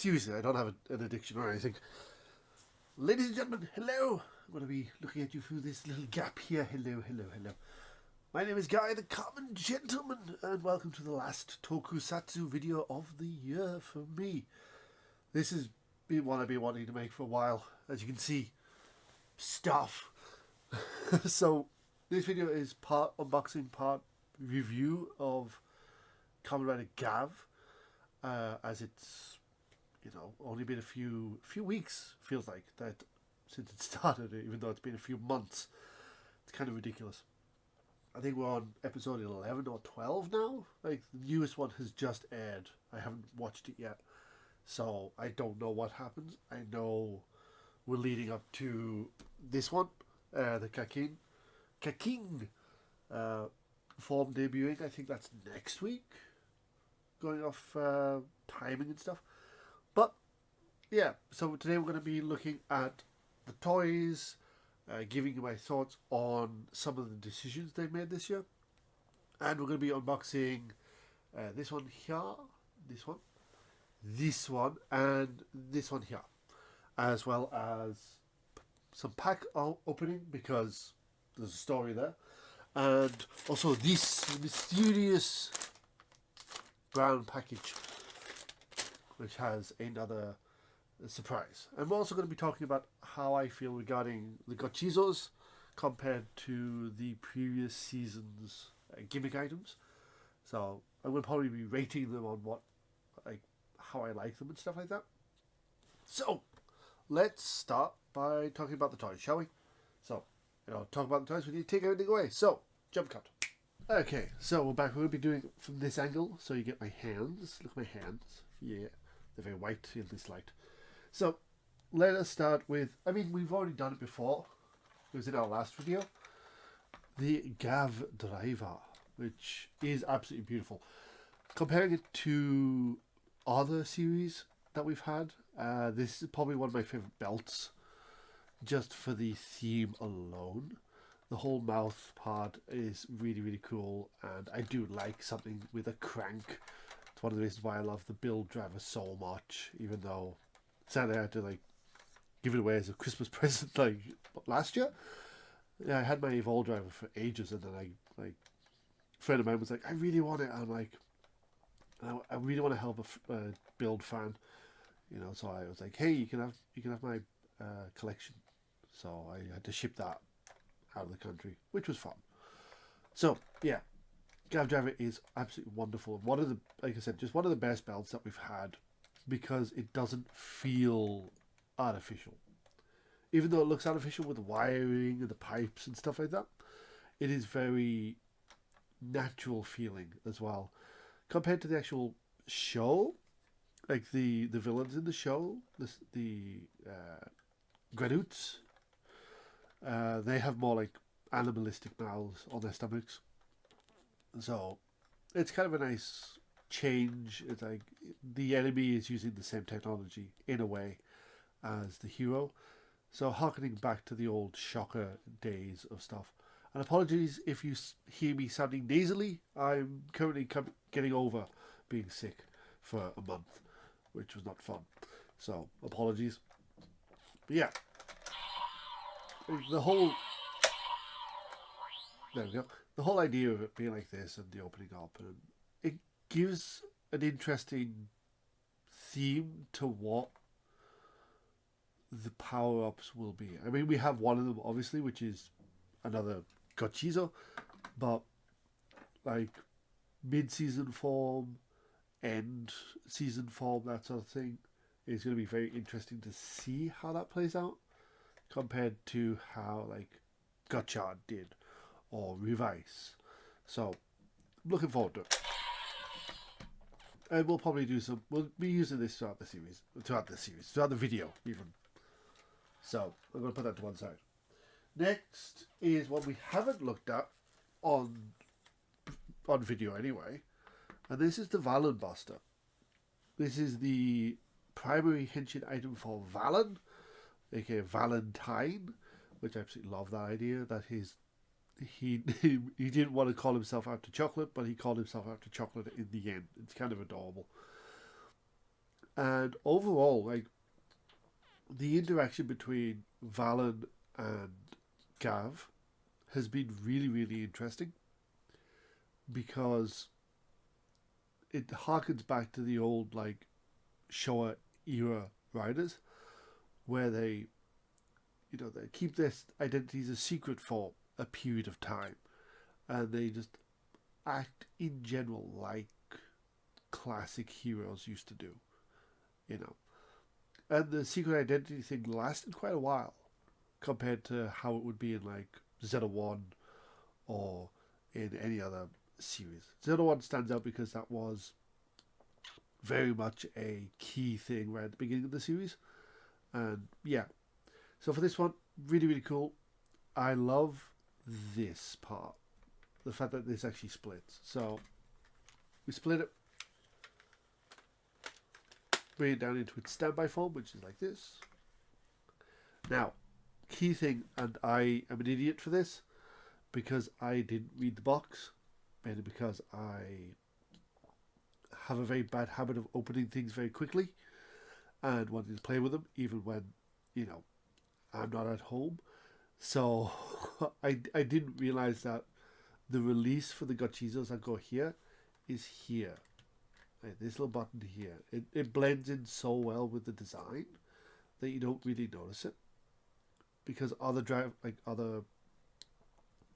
seriously, I don't have an addiction or anything. Ladies and gentlemen, hello. I'm going to be looking at you through this little gap here. Hello, hello, hello. My name is Guy, the Kamen Gentleman, and welcome to the last Tokusatsu video of the year for me. This has been one I've been wanting to make for a while. As you can see, stuff. So, this video is part unboxing, part review of Kamen Rider Gavv, as it's, only been a few weeks, feels like, that since it started, even though it's been a few months. It's kind of ridiculous. I think we're on episode 11 or 12 now. Like, the newest one has just aired. I haven't watched it yet, so I don't know what happens. I know we're leading up to this one, the Kaking form debuting. I think that's next week, going off timing and stuff. But yeah, so today we're going to be looking at the toys, giving you my thoughts on some of the decisions they made this year, and we're going to be unboxing this one here, this one, and this one here, as well as some pack opening, because there's a story there, and also this mysterious brown package, which has another surprise. And we're also going to be talking about how I feel regarding the Gochizos compared to the previous season's gimmick items. So I will probably be rating them on how I like them and stuff like that. So let's start by talking about the toys, shall we? So, talk about the toys, we need to take everything away. So, jump cut. Okay, so we're back. We're going to be doing it from this angle, so you get my hands. Look at my hands. Yeah, they're very white in this light. So, let us start with, we've already done it before. It was in our last video. The Gavv driver, which is absolutely beautiful. Comparing it to other series that we've had, this is probably one of my favorite belts, just for the theme alone. The whole mouth part is really, really cool, and I do like something with a crank. It's one of the reasons why I love the build driver so much, even though sadly I had to give it away as a Christmas present last year. Yeah, I had my Evolve driver for ages, and then a friend of mine was like, I really want it. I'm like, I really want to help a build fan, so I was like, hey, you can have my collection. So I had to ship that out of the country, which was fun. So yeah, Gavv driver is absolutely wonderful. One of the, like I said, just one of the best belts that we've had, because it doesn't feel artificial. Even though it looks artificial with the wiring and the pipes and stuff like that, it is very natural feeling as well. Compared to the actual show, like the villains in the show, the Granuts, they have more animalistic mouths on their stomachs. So it's kind of a nice change. It's like the enemy is using the same technology in a way as the hero. So harkening back to the old Shocker days of stuff. And apologies if you hear me sounding nasally. I'm currently getting over being sick for a month, which was not fun. So apologies. But yeah, the whole idea of it being like this and the opening up, and it gives an interesting theme to what the power-ups will be. We have one of them obviously, which is another Gochizo, but mid-season form, end season form, that sort of thing, is going to be very interesting to see how that plays out compared to how Gotchard did or Revice. So I'm looking forward to it. And we'll probably we'll be using this throughout the video even. So I'm going to put that to one side. Next is what we haven't looked at on video anyway, and this is the Valen Buster. This is the primary henshin item for Valen, aka Valentine, which I absolutely love that idea. That he didn't want to call himself after chocolate, but he called himself after chocolate in the end. It's kind of adorable. And overall, like, the interaction between Valen and Gavv has been really, really interesting because it harkens back to the old, like, Showa era writers where they, they keep their identities a secret for a period of time, and they just act in general like classic heroes used to do, you know. And the secret identity thing lasted quite a while compared to how it would be in like Zeta 1 or in any other series. Zeta 1 stands out because that was very much a key thing right at the beginning of the series. And yeah, so for this one, really, really cool. I love this part. The fact that this actually splits. So we split it, bring it down into its standby form, which is like this. Now, key thing, and I am an idiot for this because I didn't read the box, mainly because I have a very bad habit of opening things very quickly and wanting to play with them, even when, I'm not at home. So I didn't realize that the release for the Gachizos that go here is here. Right, this little button here. It blends in so well with the design that you don't really notice it. Because other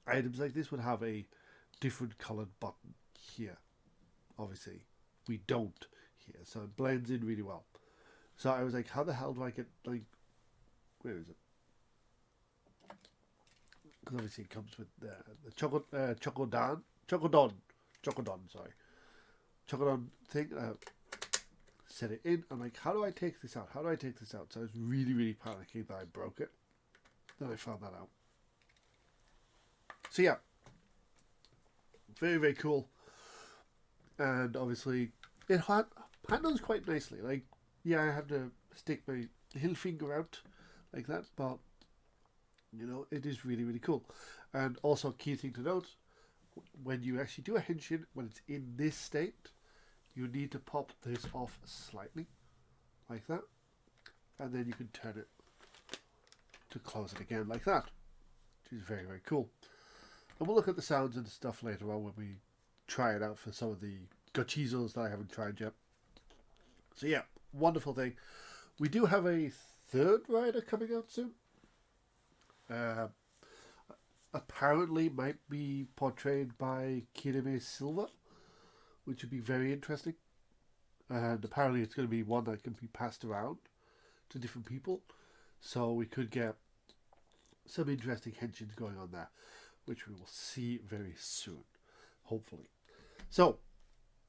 items like this would have a different colored button here. Obviously, we don't here. So it blends in really well. So I was like, how the hell do I get, like, where is it? Because obviously it comes with the Chokodon thing. Set it in. I'm like, how do I take this out? How do I take this out? So I was really, really panicking that I broke it. Then I found that out. So yeah, very, very cool. And obviously it handles quite nicely. Like, yeah, I had to stick my little finger out like that, but it is really, really cool. And also, key thing to note, when you actually do a henshin, when it's in this state, you need to pop this off slightly, like that, and then you can turn it to close it again like that, which is very, very cool. And we'll look at the sounds and stuff later on when we try it out for some of the Gachizos that I haven't tried yet. So yeah, wonderful thing. We do have a third rider coming out soon. Apparently might be portrayed by Kirime Silva, which would be very interesting. And apparently it's going to be one that can be passed around to different people. So we could get some interesting henshins going on there, which we will see very soon, hopefully. So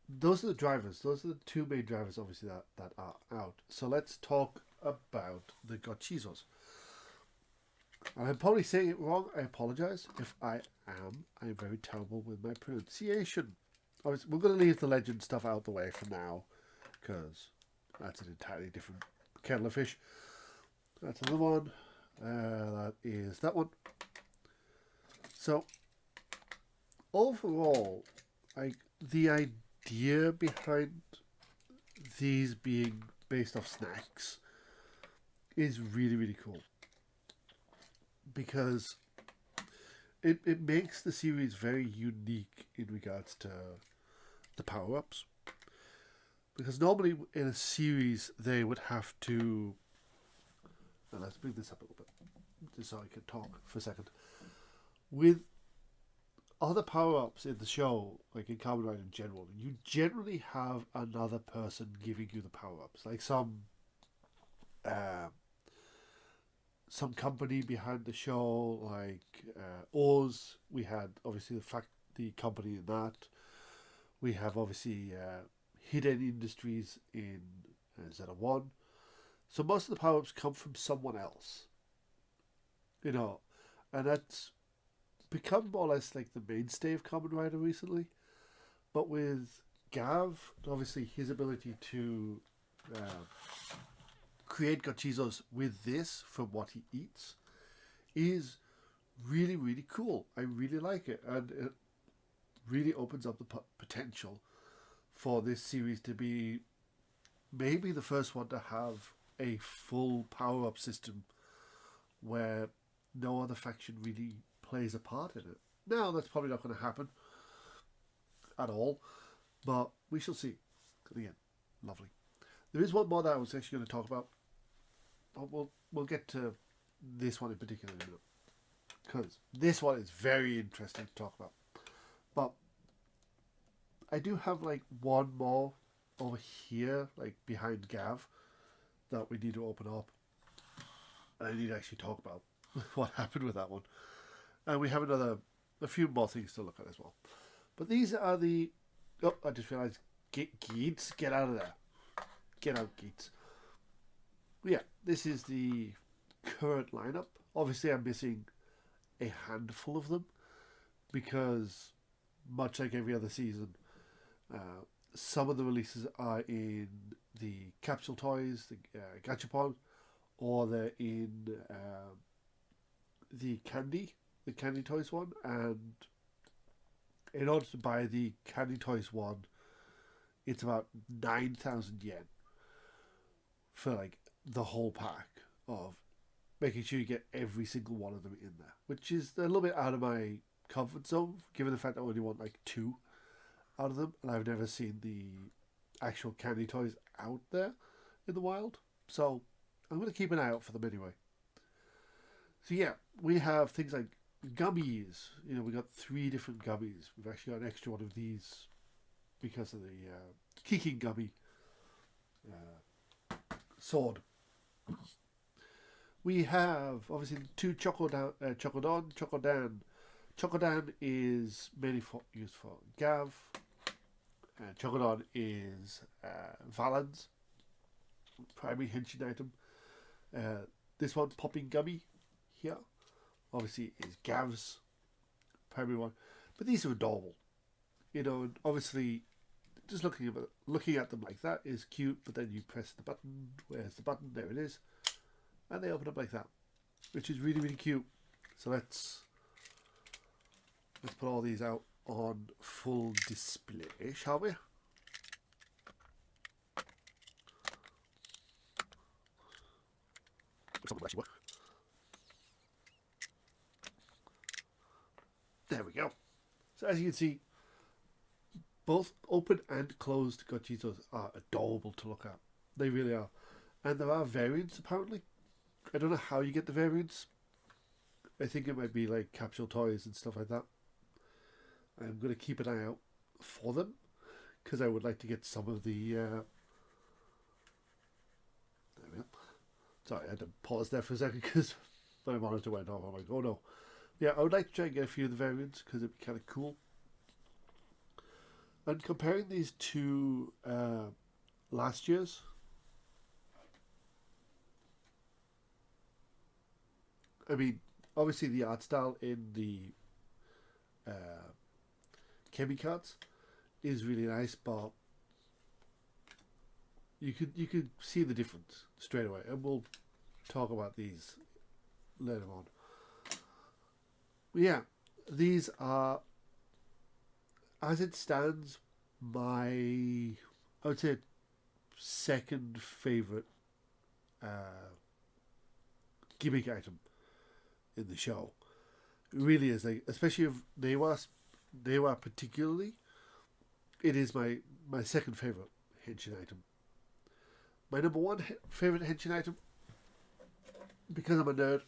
those are the drivers. Those are the two main drivers, obviously, that are out. So let's talk about the Gachizos. I'm probably saying it wrong. I apologize if I am. I'm very terrible with my pronunciation. We're going to leave the legend stuff out the way for now, because that's an entirely different kettle of fish. That's another one. That is that one. So, overall, the idea behind these being based off snacks is really, really cool. Because it makes the series very unique in regards to the power-ups. Because normally in a series they would have to... Now let's bring this up a little bit, just so I can talk for a second. With other power-ups in the show, like in Kamen Rider in general, you generally have another person giving you the power-ups. Like some company behind the show, like Oz. We had obviously the company in that. We have obviously Hidden Industries in Zeta 1. So most of the power-ups come from someone else. And that's become more or less like the mainstay of Kamen Rider recently. But with Gavv, obviously his ability to create Gachizos with this from what he eats is really, really cool. I really like it, and it really opens up the potential for this series to be maybe the first one to have a full power-up system where no other faction really plays a part in it. Now, that's probably not going to happen at all, but we shall see. Again, lovely. There is one more that I was actually going to talk about, but we'll get to this one in particular in a minute, because this one is very interesting to talk about. But I do have like one more over here, like behind Gavv, that we need to open up. And I need to actually talk about what happened with that one. And we have a few more things to look at as well. But these are the... Oh, I just realised. Geets, get out of there. Get out, Geets. Yeah, this is the current lineup. Obviously, I'm missing a handful of them because, much like every other season, some of the releases are in the capsule toys, the gachapon, or they're in the candy toys one. And in order to buy the candy toys one, it's about 9,000 yen for like the whole pack of making sure you get every single one of them in there, which is a little bit out of my comfort zone, given the fact I only want like 2 out of them, and I've never seen the actual candy toys out there in the wild. So I'm going to keep an eye out for them anyway. So yeah, we have things like gummies. You know, we got 3 different gummies. We've actually got an extra one of these because of the kicking gummy sword. We have obviously 2 Chocodan. Chocodan is mainly used for Gavv. Chocodan is Valan's primary henshin item. This one, Popping Gummy, here, obviously is Gavv's primary one. But these are adorable. You know, and obviously, just looking at them like that is cute, but then you press the button. Where's the button? There it is. And they open up like that, which is really, really cute. So let's put all these out on full display, shall we? There we go. So as you can see, both open and closed Gochitos are adorable to look at. They really are. And there are variants, apparently. I don't know how you get the variants. I think it might be like capsule toys and stuff like that. I'm going to keep an eye out for them, because I would like to get some of the... There we go. Sorry, I had to pause there for a second because my monitor went off. I'm like, oh no. Yeah, I would like to try and get a few of the variants because it'd be kind of cool. And comparing these to last year's, I mean, obviously the art style in the Kamen cards is really nice, but you could see the difference straight away, and we'll talk about these later on. But yeah, these are, as it stands, I would say second favorite gimmick item in the show. It really is, like, especially if Dewa particularly, it is my second favorite henshin item. My number one favorite henshin item, because I'm a nerd,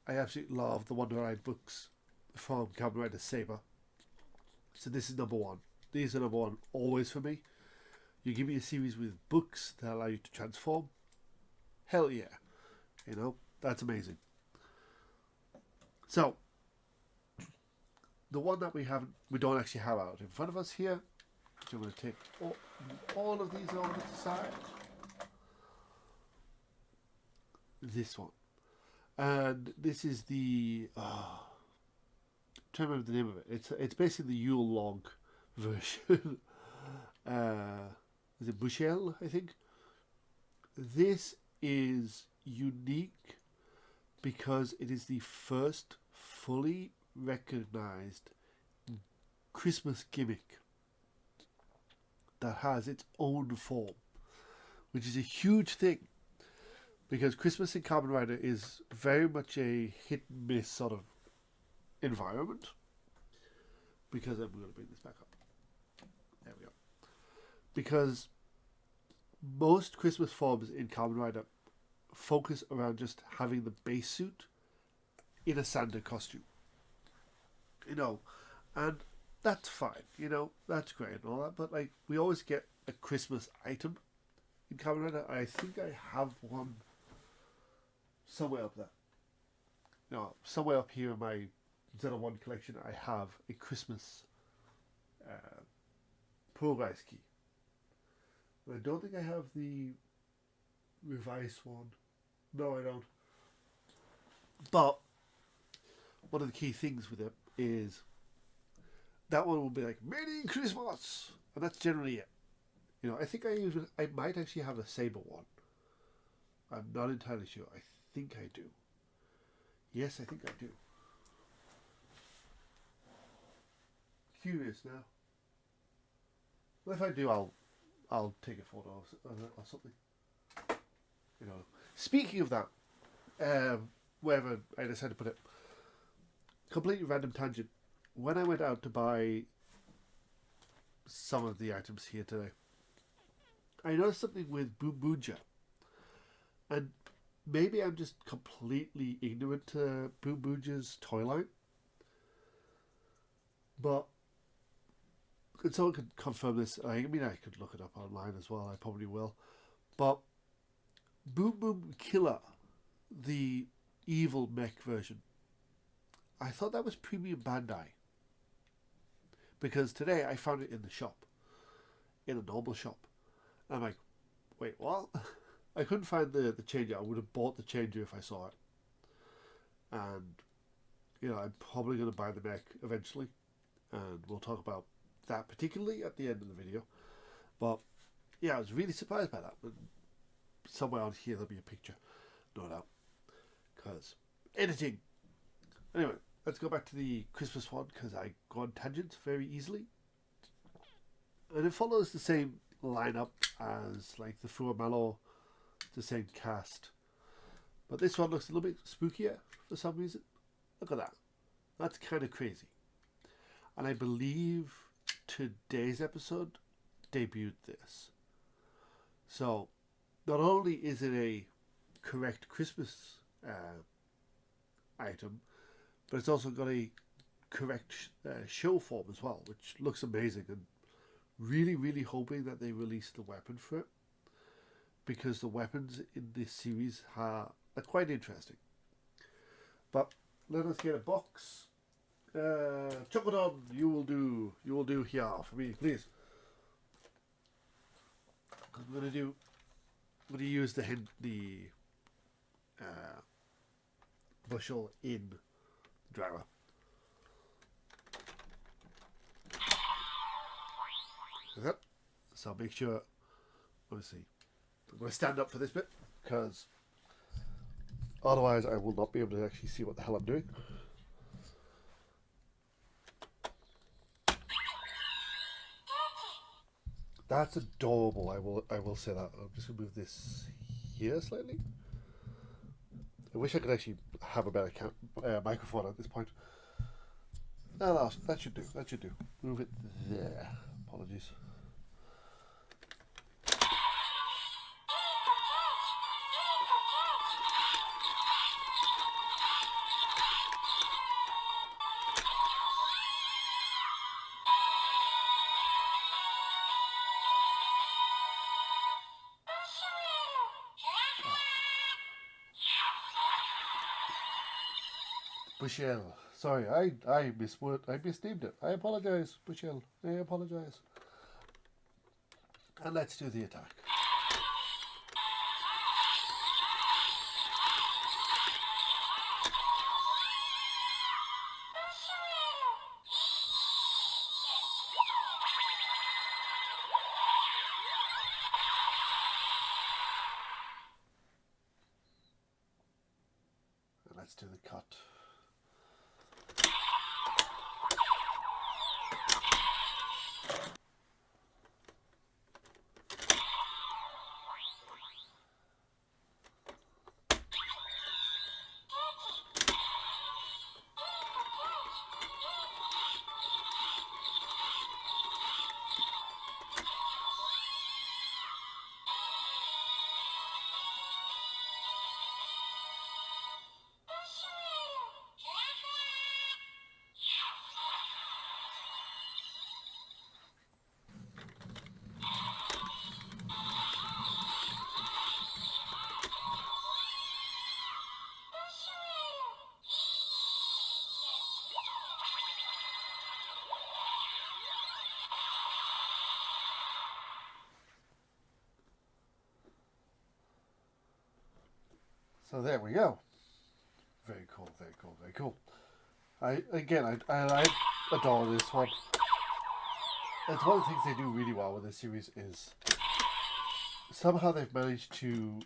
I absolutely love the Wonder Ride books from Kamen Rider Saber. So this is number one. These are number one always for me. You give me a series with books that allow you to transform, hell yeah. You know, that's amazing. So, the one that we don't actually have out in front of us here, which I'm going to take all of these over to the side. This one. And this is the... I'm trying to remember the name of it. It's basically the Yule log version. Is it Bushel, I think? This is unique because it is the first fully recognized Christmas gimmick that has its own form. which is a huge thing because Christmas in Kamen Rider is very much a hit and miss sort of environment. Because I'm going to bring this back up. There we go. Because most Christmas forms in Kamen Rider focus around just having the base suit in a Santa costume. You know, and that's fine. You know, that's great and all that. But like, we always get a Christmas item in Kamen Rider. I think I have one somewhere up there. No, somewhere up here in my Z01 collection, I have a Christmas progress key. I don't think I have the revised one. No, I don't. But one of the key things with it is that one will be like Merry Christmas, and that's generally it. You know, I think I might actually have a Saber one. I'm not entirely sure. I think I do. Yes, I think I do. Curious now. Well, if I do, I'll take a photo or something. You know. Speaking of that, wherever I decided to put it, completely random tangent. When I went out to buy some of the items here today, I noticed something with Buja, and maybe I'm just completely ignorant to Buja's toy line, but and someone could confirm this. I mean, I could look it up online as well. I probably will. But Boom Boom Killer, the evil mech version, I thought that was Premium Bandai. Because today I found it in the shop. In a normal shop. And I'm like, wait, what? I couldn't find the changer. I would have bought the changer if I saw it. And, you know, I'm probably going to buy the mech eventually. And we'll talk about that particularly at the end of the video. But yeah, I was really surprised by that. And somewhere on here there'll be a picture, no doubt, because editing. Anyway, let's go back to the Christmas one because I go on tangents very easily, and it follows the same lineup as like the Fua Mallow, the same cast, but this one looks a little bit spookier for some reason. Look at that. That's kind of crazy. And I believe today's episode debuted this. So, not only is it a correct Christmas item, but it's also got a correct show form as well, which looks amazing. And really, really hoping that they release the weapon for it, because the weapons in this series are quite interesting. But let us get a box. Chocolate, you will do here for me, please. I'm gonna use the bushel in the driver. Okay. So make sure, obviously, I'm going to stand up for this bit because otherwise I will not be able to actually see what the hell I'm doing. That's adorable. I will say that. I'm just gonna move this here slightly. I wish I could actually have a better microphone at this point. No, that should do. That should do. Move it there. Apologies. Bushel. Sorry, I misnamed it. I apologize, Bushel. I apologize. And let's do the attack. And let's do the cut. So there we go. Very cool, very cool, very cool. I adore this one. It's one of the things they do really well with this series is somehow they've managed to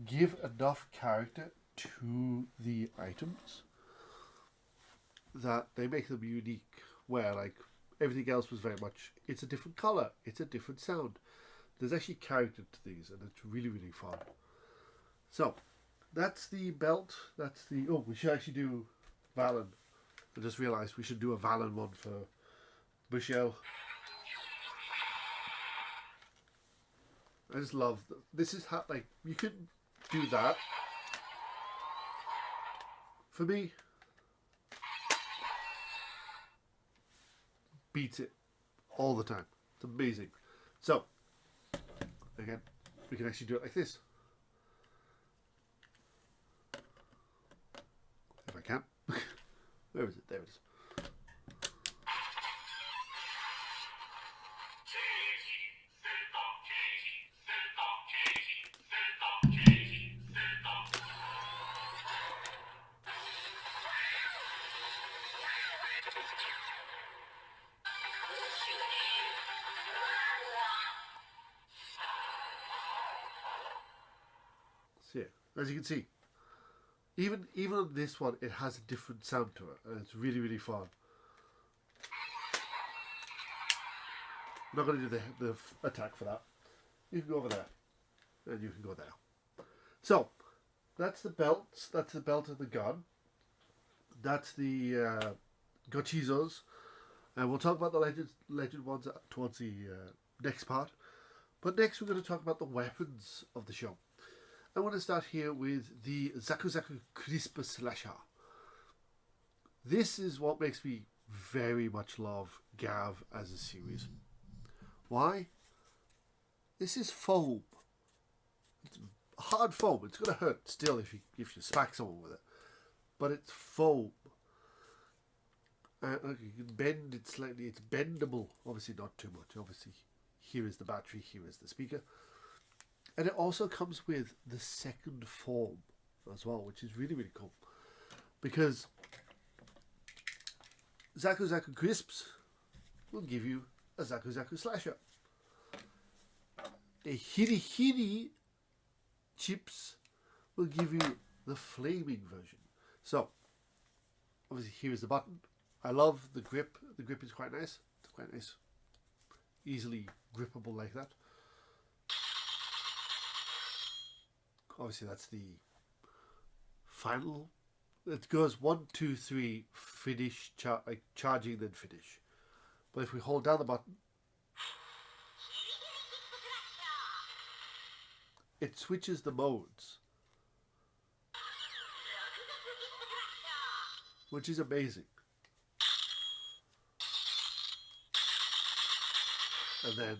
give enough character to the items that they make them unique, where like everything else was very much, it's a different color, it's a different sound. There's actually character to these, and it's really, really fun. So that's the belt. That's the, oh, we should actually do Valen. I just realized we should do a Valen one for Michelle. I just love this is how, like, you can do that. For me, beats it all the time. It's amazing. So again, we can actually do it like this. If I can. Where is it? There it is. So yeah, as you can see, even on this one, it has a different sound to it, and it's really, really fun. I'm not going to do the attack for that. You can go over there, and you can go there. So that's the belts. That's the belt of the gun. That's the Gochizos, and we'll talk about the legend ones towards the next part. But next, we're going to talk about the weapons of the show. I want to start here with the Zaku Zaku Crisp Slasher. This is what makes me very much love Gavv as a series. Why? This is foam. It's hard foam. It's going to hurt still if you smack someone with it. But it's foam. You can bend it slightly. It's bendable. Obviously not too much. Obviously here is the battery. Here is the speaker. And it also comes with the second form as well, which is really, really cool. Because Zaku Zaku Crisps will give you a Zaku Zaku Slasher. A Hiri Hiri Chips will give you the flaming version. So, obviously here is the button. I love the grip. The grip is quite nice. It's quite nice. Easily grippable like that. Obviously, that's the final. It goes 1, 2, 3, finish, like charging, then finish. But if we hold down the button, it switches the modes, which is amazing. And then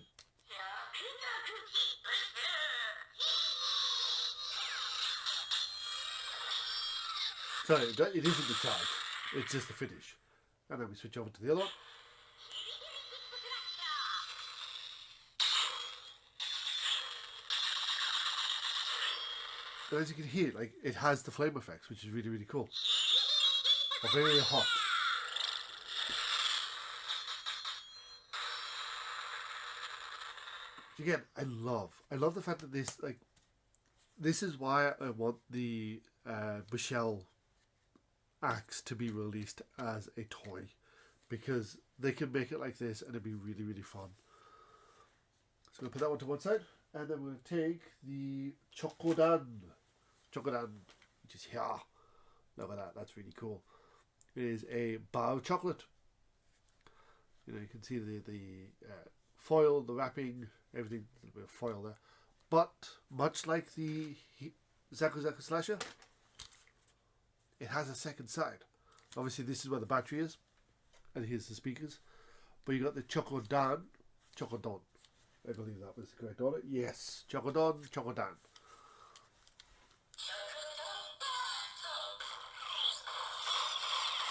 sorry, it isn't the charge. It's just the finish. And then we switch over to the other one. And as you can hear, like, it has the flame effects, which is really, really cool. They're very hot. Which again, I love the fact that this is why I want the Michelle axe to be released as a toy, because they can make it like this and it'd be really, really fun. So I'm going to put that one to one side, and then we're going to take the Chocodan, which is here. Look at that, that's really cool. It is a bar of chocolate. You know, you can see the foil, the wrapping, everything, a little bit of foil there. But much like the Zaku Zaku Slasher, it has a second side. Obviously, this is where the battery is, and here's the speakers. But you got the Chocodan, I believe that was the correct order. Yes, Chocodan.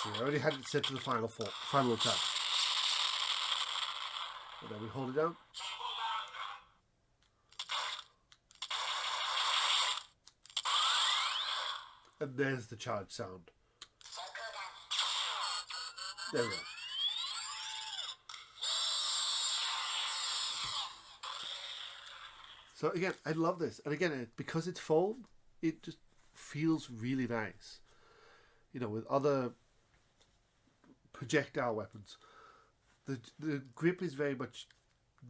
See, I already had it set to the final attack. And then we hold it down. And there's the charge sound. There we go. So again, I love this. And again, because it's foam, it just feels really nice. You know, with other projectile weapons, the grip is very much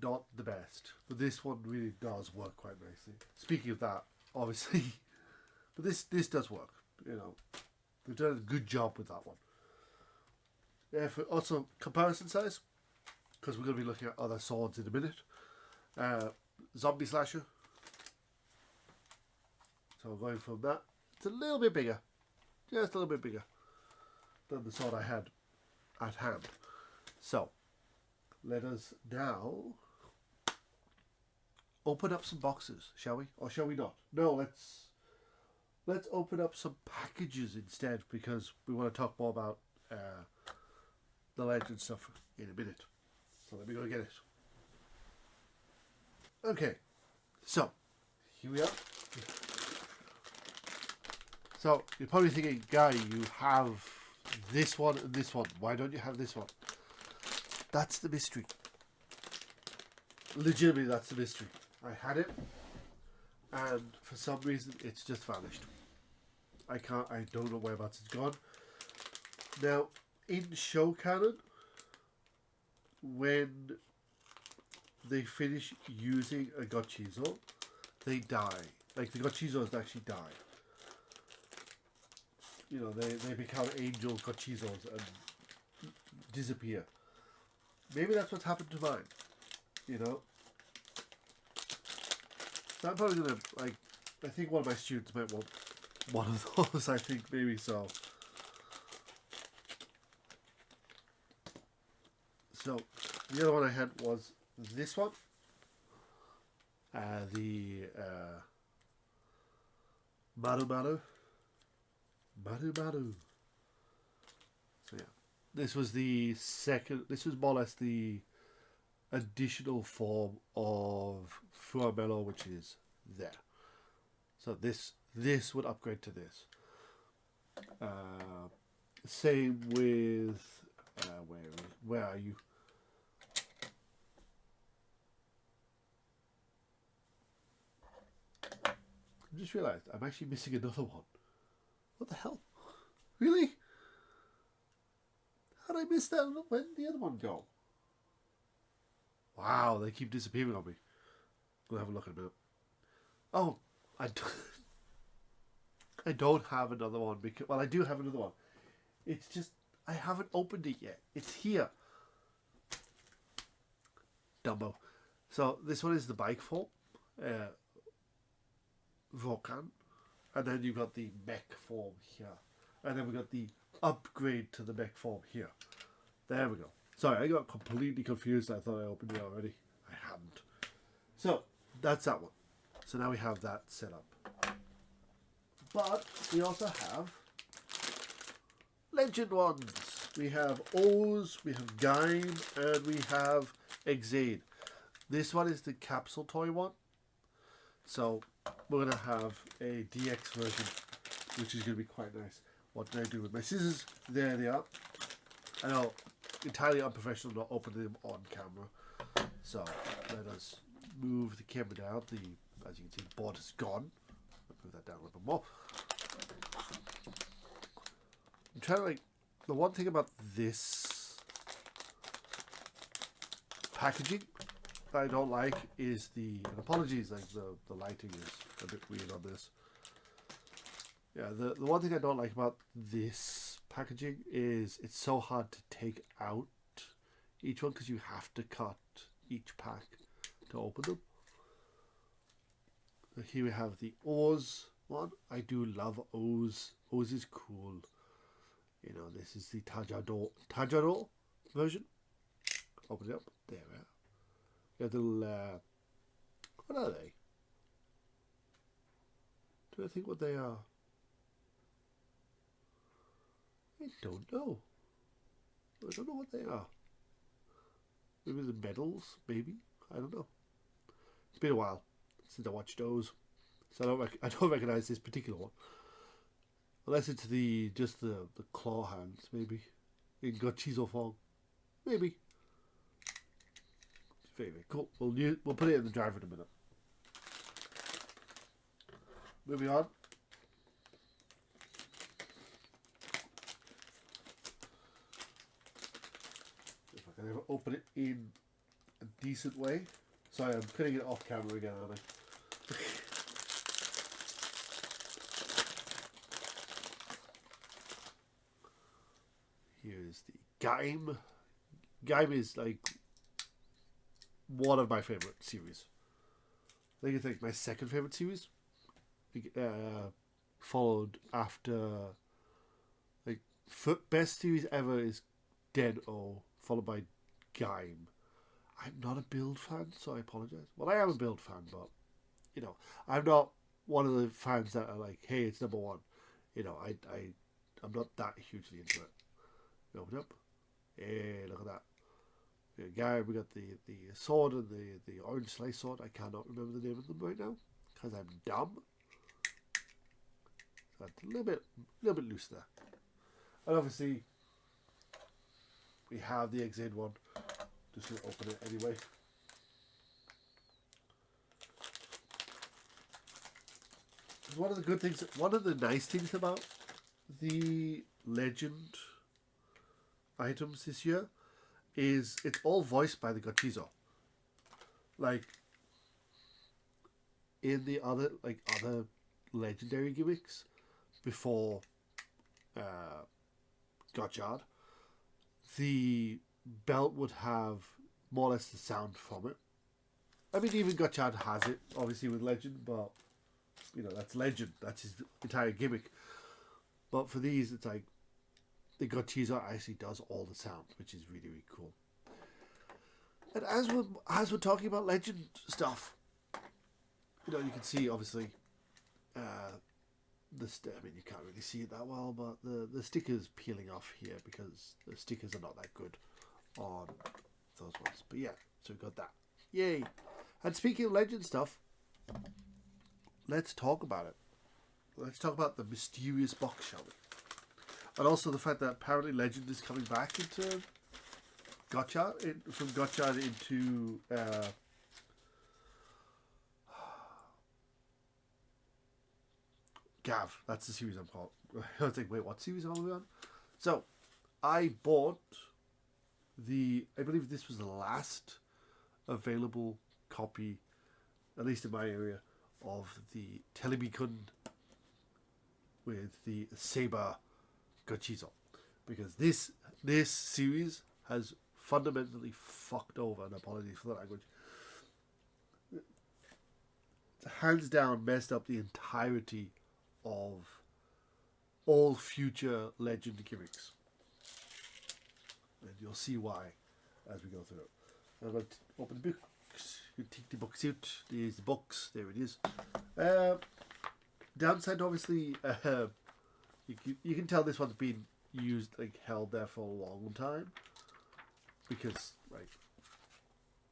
not the best. But this one really does work quite nicely. Speaking of that, obviously, but this does work. You know, they've done a good job with that one. Yeah, for also comparison size, because we're going to be looking at other swords in a minute. Zombie slasher. So going from that, it's a little bit bigger, just a little bit bigger than the sword I had at hand. So let us now open up some boxes, shall we? Or shall we not? No, let's open up some packages instead, because we want to talk more about the legend stuff in a minute. So let me go get it. Okay, so here we are. So you're probably thinking, Guy, you have this one and this one. Why don't you have this one? That's the mystery. Legitimately, that's the mystery. I had it, and for some reason, it's just vanished. I don't know whereabouts it's gone. Now, in show canon, when they finish using a Gochizo, they die. Like, the Gochizos actually die. You know, they become angel Gochizos and disappear. Maybe that's what's happened to mine. You know? So I'm probably going to, like, I think one of my students might want one of those, I think, maybe so. So, the other one I had was this one. The Maru Maru. Maru Maru. So yeah. This was the second, this was more or less the additional form of Fuamelo, which is there. So this would upgrade to this. Same with, where are you? I just realised I'm actually missing another one. What the hell? Really? How did I miss that? Where did the other one go? Wow, they keep disappearing on me. We'll have a look in a minute. Oh, I don't have another one because, well, I do have another one. It's just I haven't opened it yet. It's here. Dumbo. So this one is the bike form, Volcan, and then you've got the mech form here, and then we got the upgrade to the mech form here. There we go. Sorry, I got completely confused. I thought I opened it already. I hadn't. So that's that one. So now we have that set up. But we also have legend ones. We have Oz, we have Gaim, and we have Exade. This one is the capsule toy one. So we're going to have a DX version, which is going to be quite nice. What did I do with my scissors? There they are. I know, entirely unprofessional not opening them on camera. So let us move the camera down. As you can see, the board is gone. Move that down a little bit more. I'm trying to, like, the one thing about this packaging that I don't like is and apologies, like the lighting is a bit weird on this. Yeah, the one thing I don't like about this packaging is it's so hard to take out each one because you have to cut each pack to open them. So here we have the Oz one. I do love Oz. Oz is cool. You know, this is the Tajado version. Open it up. There we are. You have the little, what are they? Do I think what they are? I don't know. I don't know what they are. Maybe the medals, maybe. I don't know. It's been a while since I watched those, so I don't recognize this particular one. Unless it's just the claw hands, maybe. In Gochizo form. Maybe. Very, very cool. We'll put it in the driver in a minute. Moving on. If I can ever open it in a decent way. Sorry, I'm putting it off camera again, aren't I? Here's the Gaim. Gaim is like one of my favorite series. I think it's like my second favorite series. Followed after like best series ever is Den-O, followed by Gaim. I'm not a Build fan, so I apologize. Well, I am a Build fan, but you know, I'm not one of the fans that are like, hey, it's number one. You know, I'm not that hugely into it. We open up. Hey, look at that. Gaim, we got the sword and the orange slice sword. I cannot remember the name of them right now because I'm dumb. So it's a little bit loose there. And obviously, we have the Exit one. Just going to open it anyway. One of the good things, one of the nice things about the Legend items this year is it's all voiced by the Gochizo. Like in the other legendary gimmicks before Gotchard, the belt would have more or less the sound from it. I mean, even Gotchard has it, obviously, with Legend, but you know, that's Legend. That's his entire gimmick. But for these, it's like the Gochizo actually does all the sound, which is really, really cool. And as we're talking about Legend stuff, you know, you can see obviously I mean, you can't really see it that well, but the stickers peeling off here because the stickers are not that good on those ones. But yeah, so we got that. Yay! And speaking of Legend stuff, let's talk about it. Let's talk about the mysterious box, shall we? And also the fact that apparently Legend is coming back into Gotcha, from Gotcha into Gavv. That's the series I'm called. I was like, wait, what series are we on? So, I bought I believe this was the last available copy, at least in my area, of the Telebikun with the Saber Gochizo. Because this series has fundamentally fucked over, and apologies for the language, hands down messed up the entirety of all future Legend gimmicks. And you'll see why as we go through it. I'm going to open the books. You take the books out. There's the box. There it is. Downside, obviously, you can tell this one's been used, like held there for a long time, because like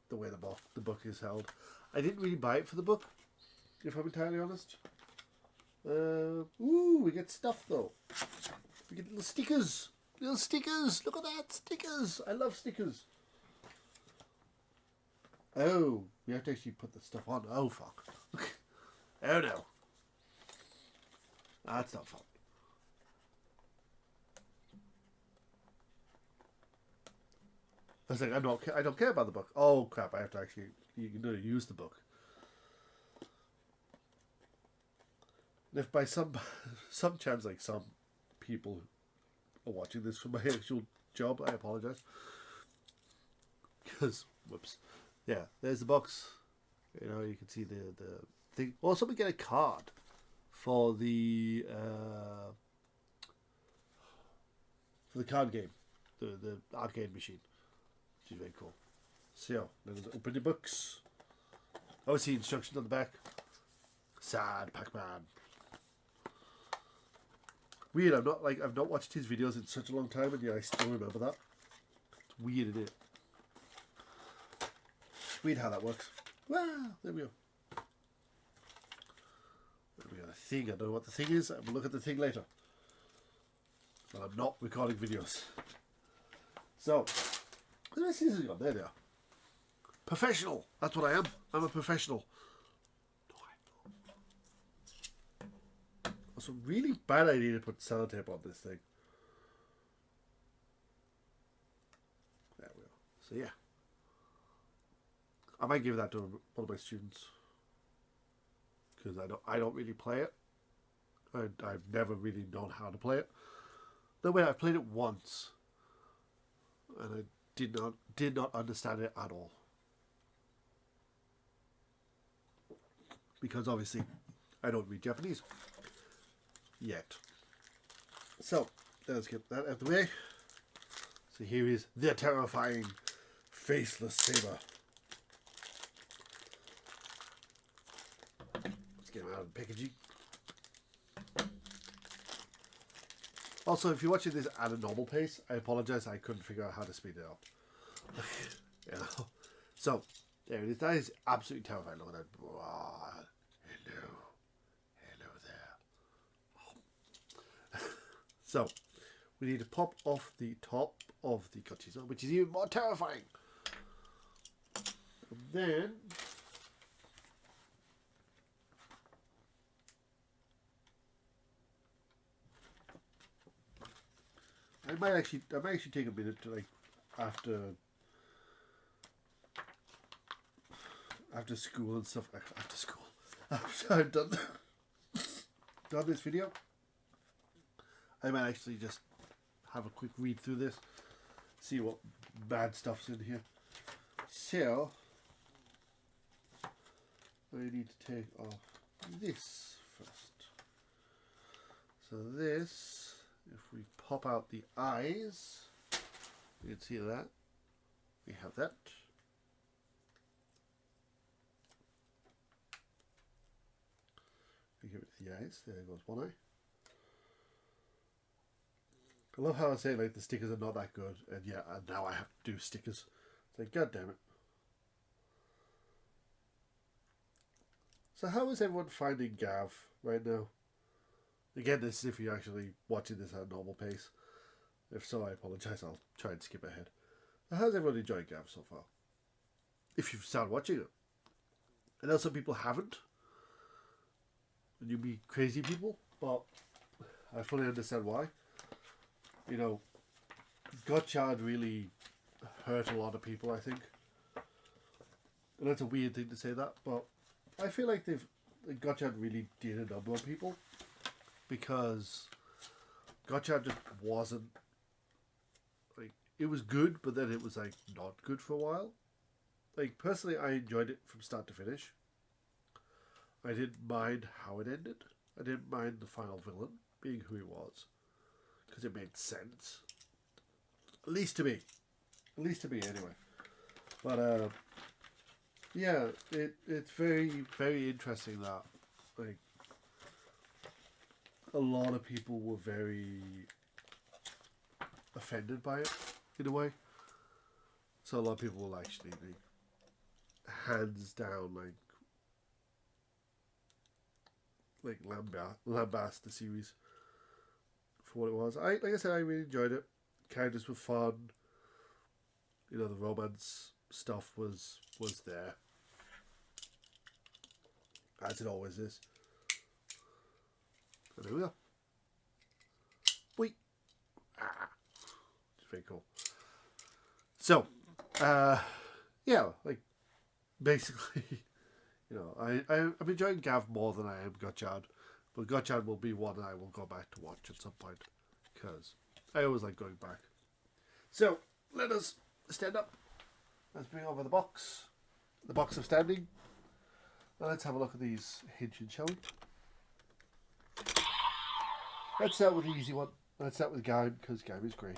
the way the book is held. I didn't really buy it for the book, if I'm entirely honest. Ooh, we get stuff though. We get little stickers. Little stickers. Look at that, stickers. I love stickers. Oh, we have to actually put the stuff on. Oh fuck. Oh no. That's not fun. I was like, I don't care about the book. Oh crap! I have to actually. You can use the book. And if by some chance, like some people are watching this from my actual job, I apologize. Because whoops, yeah. There's the box. You know, you can see the thing. Also, we get a card for the card game, the arcade machine. Which is very cool. So, let's open the books. Obviously, instructions on the back. Sad Pac-Man. Weird, I've not watched his videos in such a long time, and yeah, I still remember that. It's weird, isn't it? Weird how that works. Well, there we go. There we go. The thing, I don't know what the thing is. We'll look at the thing later. and I'm not recording videos. So, the scissors gone. There they are. Professional. That's what I am. I'm a professional. It's a really bad idea to put sellotape on this thing. There we go. So yeah, I might give that to one of my students because I don't really play it. I've never really known how to play it. No way, I played it once, and I did not understand it at all. Because obviously, I don't read Japanese yet. So let's get that out of the way. So here is the terrifying faceless saber. Let's get him out of the packaging. Also, if you're watching this at a normal pace, I apologize. I couldn't figure out how to speed it up. Yeah. So there it is. That is absolutely terrifying. Look at that. Oh, hello there. So we need to pop off the top of the gochizo, which is even more terrifying. And then I might actually take a minute to, like, after school and stuff. After school, after I've done this video, I might actually just have a quick read through this, see what bad stuff's in here. So I need to take off this first. So this, if we pop out the eyes, you can see that. We have that. We give it the eyes. There goes one eye. I love how I say, like, the stickers are not that good, and yeah, and now I have to do stickers. It's like, god damn it. So how is everyone finding Gavv right now? Again, this is if you're actually watching this at a normal pace. If so, I apologize. I'll try and skip ahead. How's everyone enjoying Gavv so far? If you've started watching it. I know some people haven't. And you'd be crazy people, but I fully understand why. You know, Gotchard really hurt a lot of people, I think. And that's a weird thing to say that, but I feel like Gotchard really did a number on people. Because Gotchard just wasn't, like, it was good, but then it was, like, not good for a while. Like, personally, I enjoyed it from start to finish. I didn't mind how it ended. I didn't mind the final villain being who he was. Because it made sense. At least to me. At least to me, anyway. But, yeah, it's very, very interesting that, like, a lot of people were very offended by it, in a way. So a lot of people will actually, like, hands down, like lambast the series for what it was. Like I said, I really enjoyed it. Characters were fun. You know, the romance stuff was there, as it always is. And there we go. Wait. It's very cool. So, yeah, like, basically, you know, I'm enjoying Gavv more than I am Gotchard. But Gotchard will be one I will go back to watch at some point. Because I always like going back. So, let us stand up. Let's bring over the box. The box of standing. Now let's have a look at these hinges, shall we? Let's start with the easy one. Let's start with Kamen, because Kamen is great.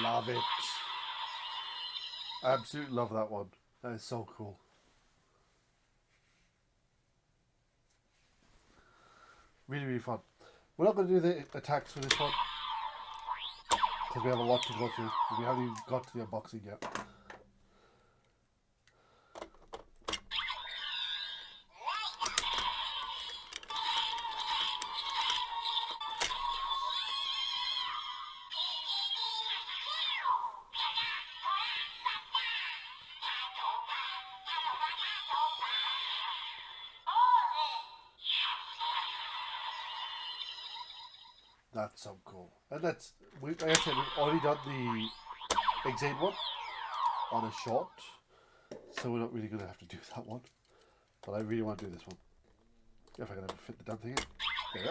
Love it. I absolutely love that one. That is so cool. Really, really fun. We're not going to do the attacks for this one because we have a lot to go through. We haven't even got to the unboxing yet. That's so cool. And that's, like I said, we've already done the Exade one on a short, so we're not really going to have to do that one. But I really want to do this one. If I can ever fit the damn thing in. There we go.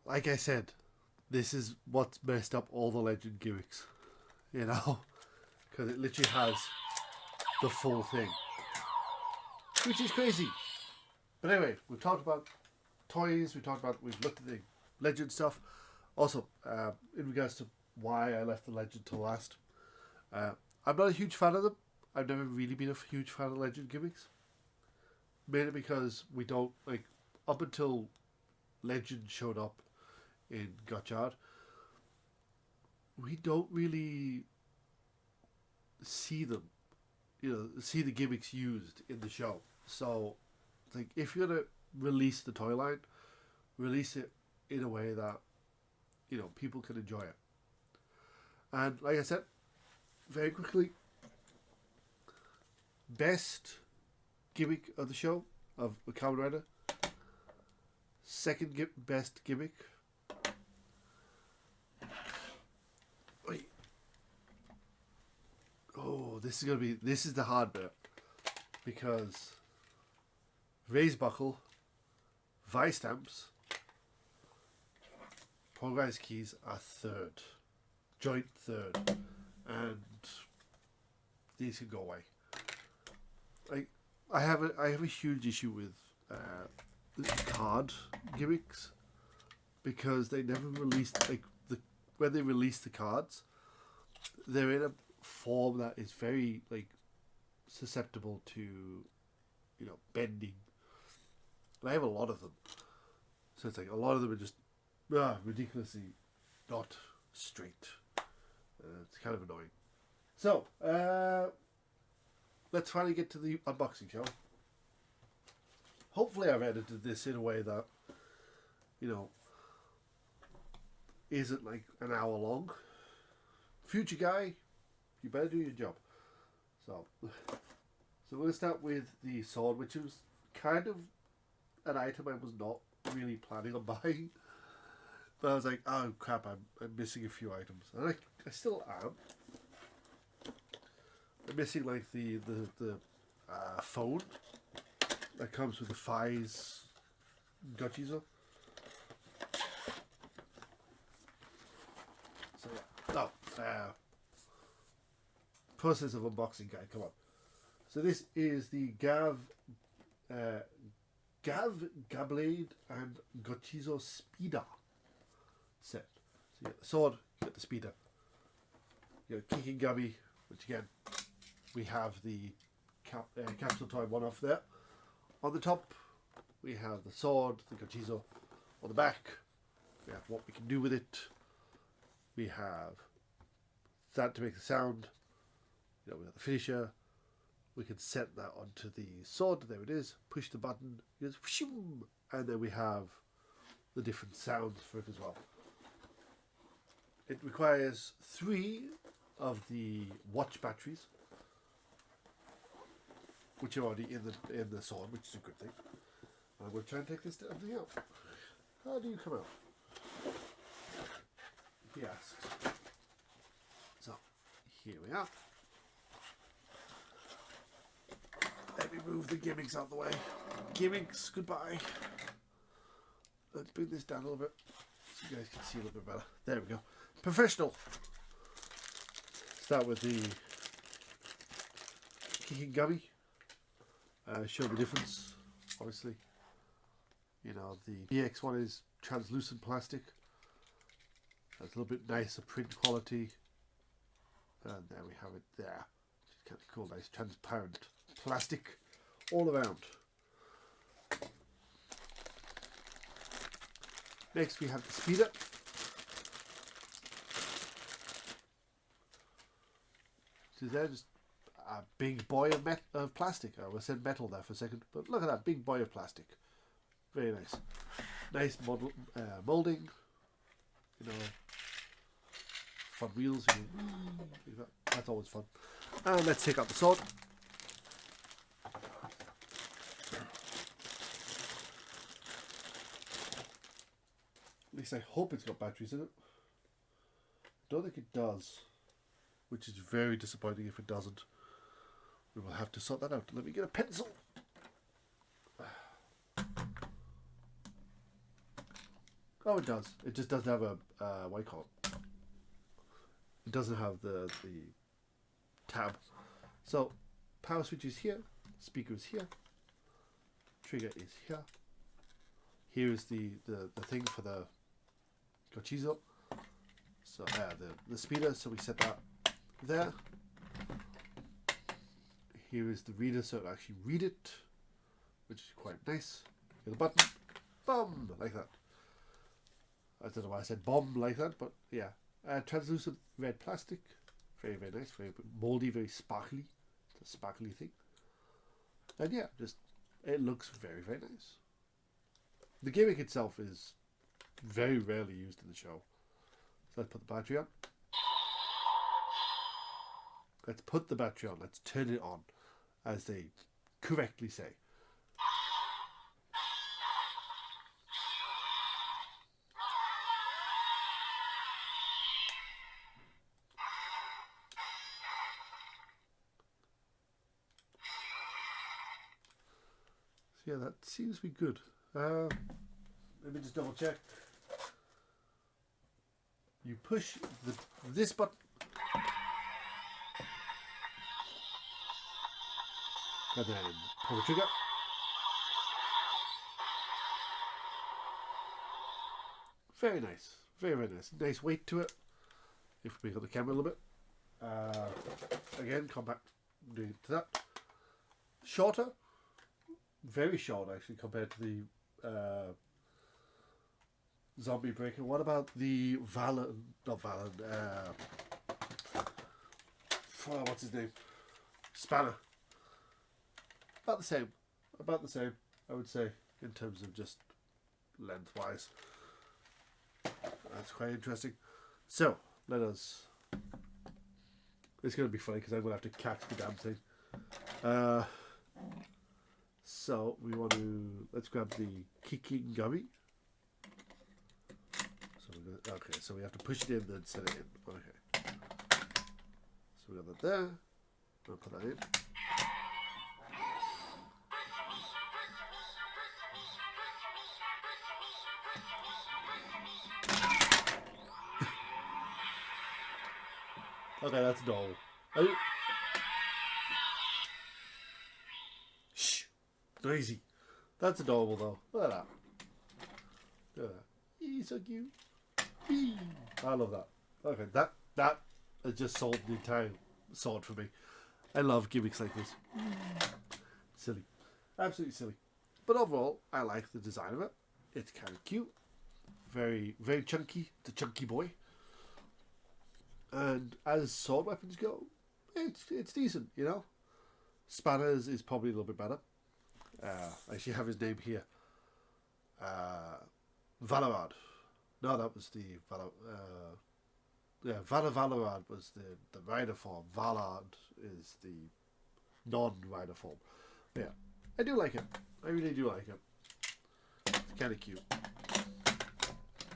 Like I said, this is what's messed up all the legend gimmicks, you know, because it literally has the full thing, which is crazy. But anyway, we've talked about toys, we've looked at the legend stuff. Also, in regards to why I left the legend to last, I'm not a huge fan of them. I've never really been a huge fan of legend gimmicks, mainly because we don't, like, up until legend showed up in Gotchard, we don't really see them, see the gimmicks used in the show. So, like, if you're gonna release the toy line, release it in a way that, people can enjoy it. And like I said, very quickly, best gimmick of the show, of the Kamen Rider. Second best gimmick. Wait. Oh, this is the hard bit. Because Raise Buckle, Vice Stamps, Progress Keys are third. Joint third. And these can go away. I have a huge issue with card gimmicks because they never released, when they release the cards, they're in a form that is very, susceptible to bending, and I have a lot of them, so it's like a lot of them are just ridiculously not straight. It's kind of annoying. So let's finally get to the unboxing show. Hopefully I've edited this in a way that, isn't like an hour long. Future guy, you better do your job. So we're going to start with the sword, which was kind of an item I was not really planning on buying. But I was like, oh crap, I'm missing a few items. And I still am. I'm missing the phone that comes with the Fies Gotchizo. So yeah, process of unboxing guide. Come on. So this is the Gavv, Gabblade and Gotchizo Speeder set. So you get the sword, you get the speeder, you get Kicking Gummy, which again we have the capsule toy one-off there. On the top, we have the sword, the Gotchizo. On the back, we have what we can do with it. We have that to make the sound. We have the finisher. We can set that onto the sword. There it is. Push the button. It goes, and then we have the different sounds for it as well. It requires 3 of the watch batteries, which are already in the sword, which is a good thing. I'm going to try and take this damn thing out. How do you come out? He asks. Here we are. Let me move the gimmicks out of the way. Gimmicks, goodbye. Let's bring this down a little bit so you guys can see a little bit better. There we go. Professional. Start with the kicking gummy. Show the difference, obviously. You know, the EX one is translucent plastic. That's a little bit nicer print quality. And there we have it there. It's kind of cool, nice transparent plastic all around. Next we have the speeder. So there's just a big boy of plastic. I almost said metal there for a second, but look at that big boy of plastic. Very nice. Nice model molding. You know, fun wheels. That's always fun. And let's take out the sword. At least I hope it's got batteries in it. Don't think it does, which is very disappointing if it doesn't. We will have to sort that out. Let me get a pencil. Oh, it does. It just doesn't have a what do you call it? It doesn't have the tab. So power switch is here, speaker is here, trigger is here. Here is the thing for the Gochizo. So the speeder, so we set that there. Here is the reader, so it'll actually read it, which is quite nice. Get the button, boom, like that. I don't know why I said bomb like that, but yeah. Translucent red plastic, very, very nice, very moldy, very sparkly. It's a sparkly thing. And yeah, just, it looks very, very nice. The gimmick itself is very rarely used in the show. So let's put the battery on. Let's put the battery on. Let's turn it on, as they correctly say. So yeah, that seems to be good. Let me just double check. You push this button. And then pull the trigger. Very nice. Very, very nice. Nice weight to it. If we got the camera a little bit. Again, compact. Doing to that. Shorter. Very short, actually, compared to the Zombie Breaker. What about the Valen? Not Valen. What's his name? Spanner. About the same. About the same, I would say, in terms of just lengthwise. That's quite interesting. So, let us... It's going to be funny because I'm going to have to catch the damn thing. So, we want to... Let's grab the kicking gummy. So we're gonna, okay, so we have to push it in, then set it in. Okay. So we got that there. We'll put that in. Okay, that's dull. Shh! Noisy. That's adorable though. Look at that. Look at that. He's so cute. I love that. Okay, that has just sold the entire sword for me. I love gimmicks like this. Silly. Absolutely silly. But overall, I like the design of it. It's kind of cute. Very, very chunky. It's a chunky boy. And as sword weapons go, it's decent, you know. Spanner's is probably a little bit better. I actually have his name here. Valarad. No, that was the Valarad was the rider form. Valard is the non-rider form. But yeah, I do like it. I really do like it. It's kind of cute.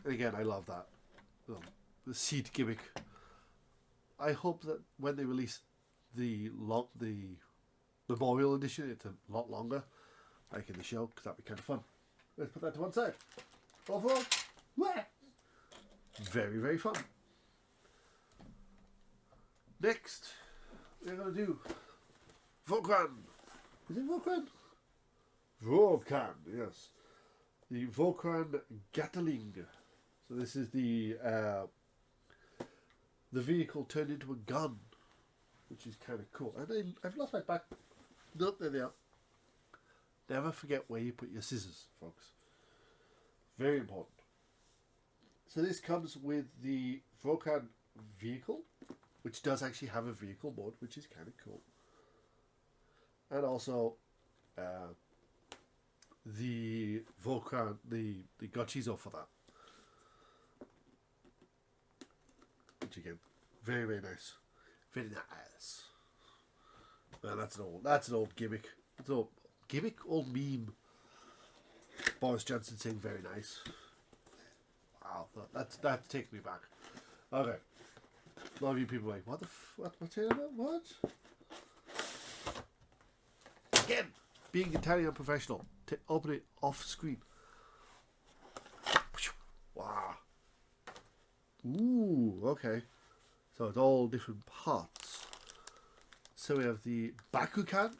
And again, I love that. The seat gimmick. I hope that when they release the memorial edition, it's a lot longer, like in the show, because that'd be kind of fun. Let's put that to one side. Overall, very, very fun. Next, we're going to do Volkan. Is it Volkan? Volkan, yes. The Volkan Gatling. So this is the vehicle turned into a gun, which is kind of cool. And I've lost my back. Nope, there they are. Never forget where you put your scissors, folks. Very important. So this comes with the Volkan vehicle, which does actually have a vehicle mode, which is kind of cool. And also the Volkan, the Gochizo for that. Which again, very, very nice. Very nice. Man, that's an old gimmick. It's an old gimmick, old meme. Boris Johnson saying very nice. Wow, that's taking me back. Okay. A lot of you people are like, what the what's it about? What? Again, being entirely unprofessional. Open it off screen. Wow. Ooh, okay. So it's all different parts. So we have the Bakukan,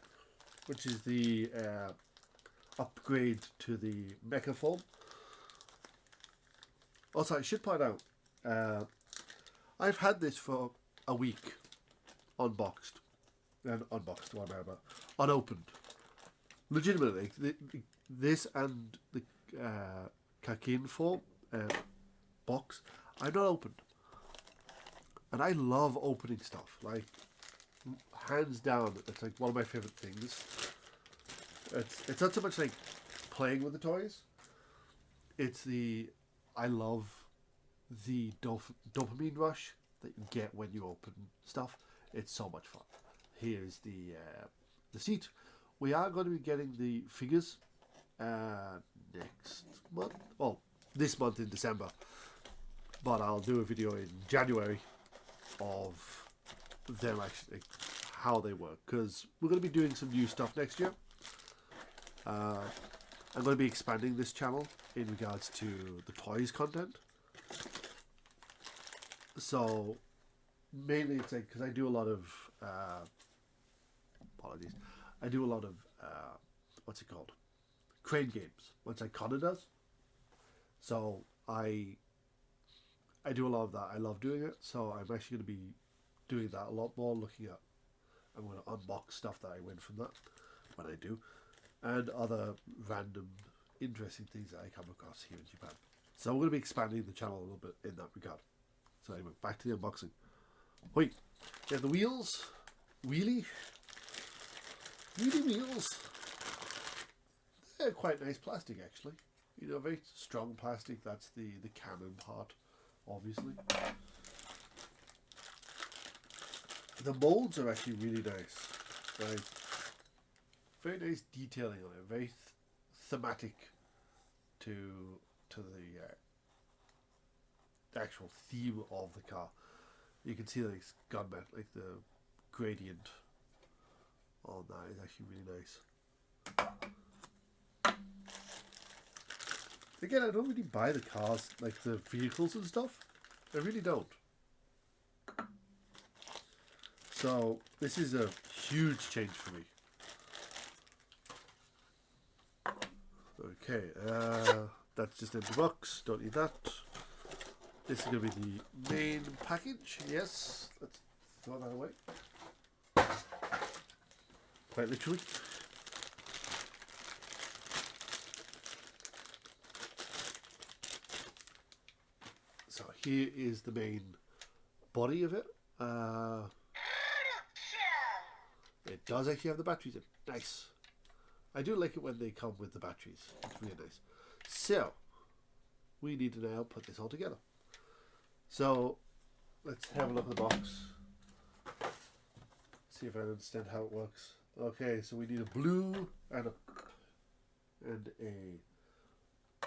which is the upgrade to the mecha form. Also, I should point out, I've had this for a week, unopened. Legitimately, this and the Kakin form box, I've not opened. And I love opening stuff. Like, hands down, it's like one of my favourite things. It's not so much like playing with the toys. I love the dopamine rush that you get when you open stuff. It's so much fun. Here's the seat. We are going to be getting the figures next month. Well, this month in December. But I'll do a video in January of them actually, how they work. Because we're going to be doing some new stuff next year. I'm going to be expanding this channel in regards to the toys content. So, mainly it's like, because I do a lot of, apologies, I do a lot of, what's it called? Crane games, which like Kamen does. So, I do a lot of that. I love doing it. So, I'm actually going to be doing that a lot more, I'm going to unbox stuff that I win from that, when I do. And other random, interesting things that I come across here in Japan. So we're going to be expanding the channel a little bit in that regard. So anyway, back to the unboxing. Wait, yeah, the wheels, wheelie wheels. They're quite nice plastic actually. You know, very strong plastic. That's the Kamen part, obviously. The molds are actually really nice. Right. Very nice detailing on it. Very thematic to the actual theme of the car. You can see like gunmetal, like the gradient on that is actually really nice. Again, I don't really buy the cars, like the vehicles and stuff. I really don't. So this is a huge change for me. Okay, that's just an empty box, don't need that. This is going to be the main package, yes, let's throw that away. Quite literally. So here is the main body of it. It does actually have the batteries in, nice. I do like it when they come with the batteries. It's really nice. So, we need to now put this all together. So, let's have a look at the box. See if I understand how it works. Okay, so we need a blue and a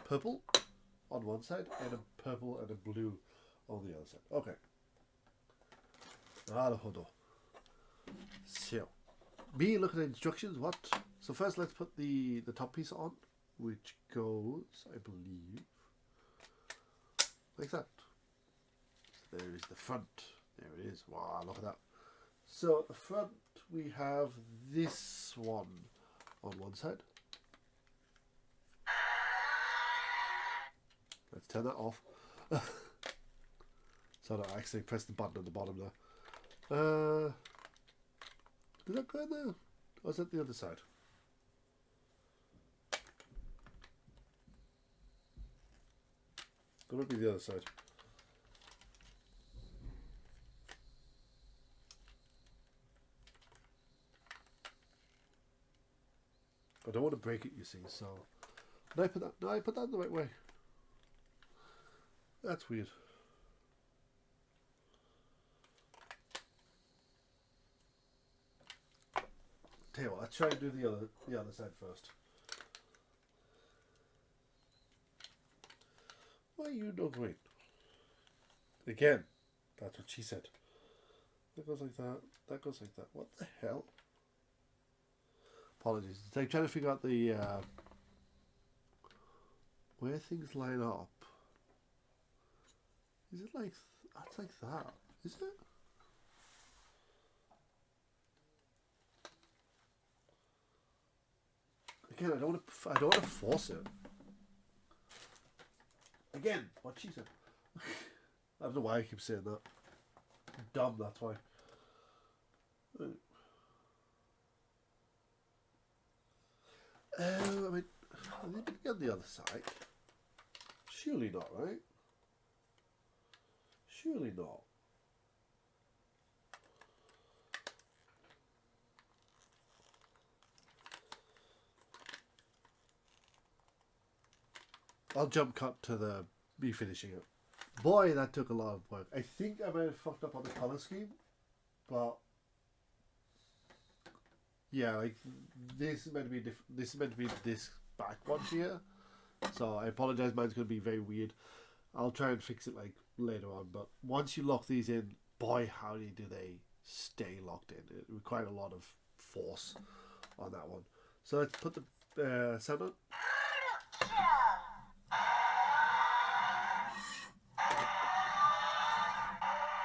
purple on one side, and a purple and a blue on the other side. Okay. Naruhodo. So, me looking at instructions, what? So first let's put the top piece on, which goes, I believe, like that. So there is the front. There it is. Wow, look at that. So at the front we have this one on one side. Let's turn that off. So I actually pressed the button at the bottom there. Did that go in there? Or is that the other side? That might be the other side. I don't want to break it, you see, so... Did I put that? No, I put that the right way. That's weird. Tell you what, let's try and do the other side first. Why are you not green? Again, that's what she said. That goes like that. That goes like that. What the hell? Apologies. It's like trying to figure out the where things line up. Is it like that's like that? Is it? Again, I don't want to force it. Again, what she said. I don't know why I keep saying that. I'm dumb, that's why. I mean, I think we on the other side. Surely not, right? Surely not. I'll jump cut to the me finishing it. Boy, that took a lot of work. I think I might have fucked up on the color scheme, but yeah, like this is meant to be different. This is meant to be this back one here, so I apologize. Mine's going to be very weird. I'll try and fix it like later on. But once you lock these in, boy, howdy do they stay locked in. It required a lot of force on that one. So let's put the sound on.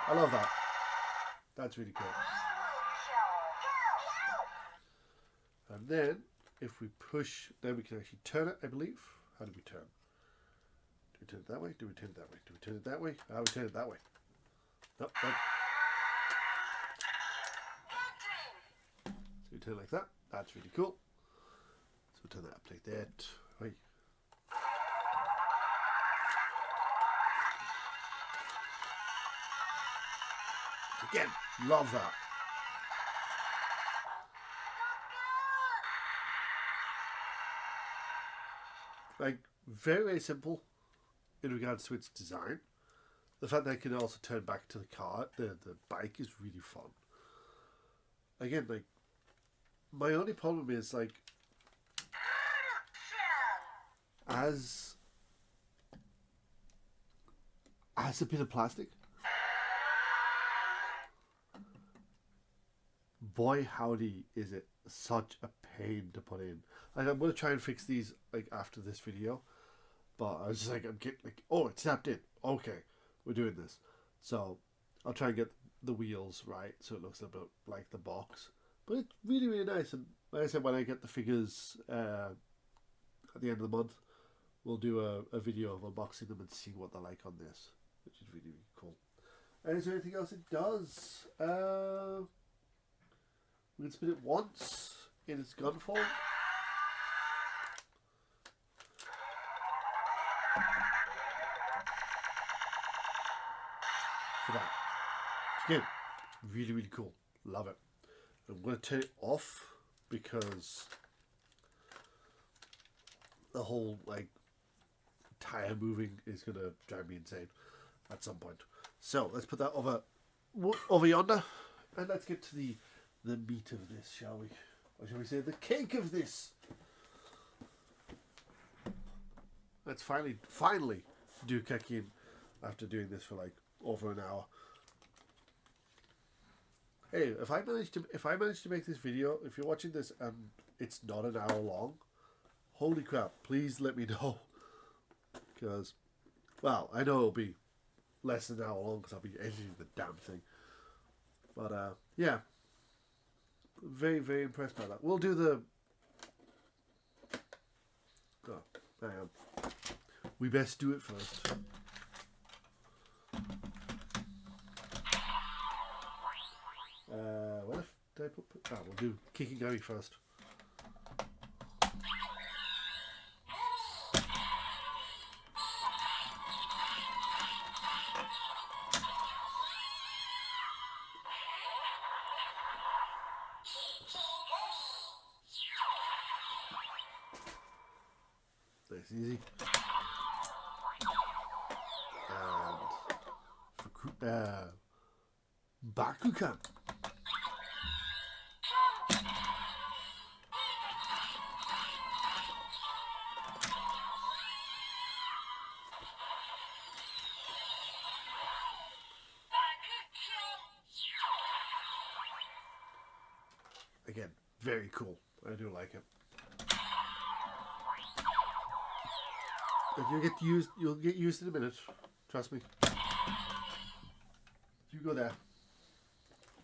I love that. That's really cool. And then, if we push, then we can actually turn it, I believe. How do we turn? Do we turn it that way? Do we turn it that way? Do we turn it that way? How do we turn it that way? Nope. Nope. So we turn it like that. That's really cool. So turn that up like that. Right. Again, love that. Like, very, very simple in regards to its design. The fact that I can also turn back to the car, the bike is really fun. Again, like, my only problem is, like, as a bit of plastic, boy howdy is it such a pain to put in. Like, I'm going to try and fix these like after this video, but I was just like, I'm getting like, oh, it's snapped in. Okay, we're doing this. So I'll try and get the wheels right so it looks a bit like the box. But it's really, really nice. And like I said, when I get the figures at the end of the month, we'll do a video of unboxing them and seeing what they're like on this, which is really, really cool. And is there anything else it does? We can spin it once in its gun form. For that. Again, really, really cool. Love it. I'm going to turn it off because the whole like tire moving is going to drive me insane at some point. So let's put that over yonder, and let's get to the meat of this, shall we? Or shall we say the cake of this? Let's finally do Kamen after doing this for like over an hour. Hey, if I manage to make this video, if you're watching this and it's not an hour long, holy crap! Please let me know, because, well, I know it'll be less than an hour long because I'll be editing the damn thing. But yeah, very very impressed by that. We'll do the. Oh, hang on. We best do it first. What did I put? Oh, we'll do kicking Gabby first. Nice, easy. And Bakugan. Again, very cool. I do like it. You'll get used in a minute. Trust me. You go there.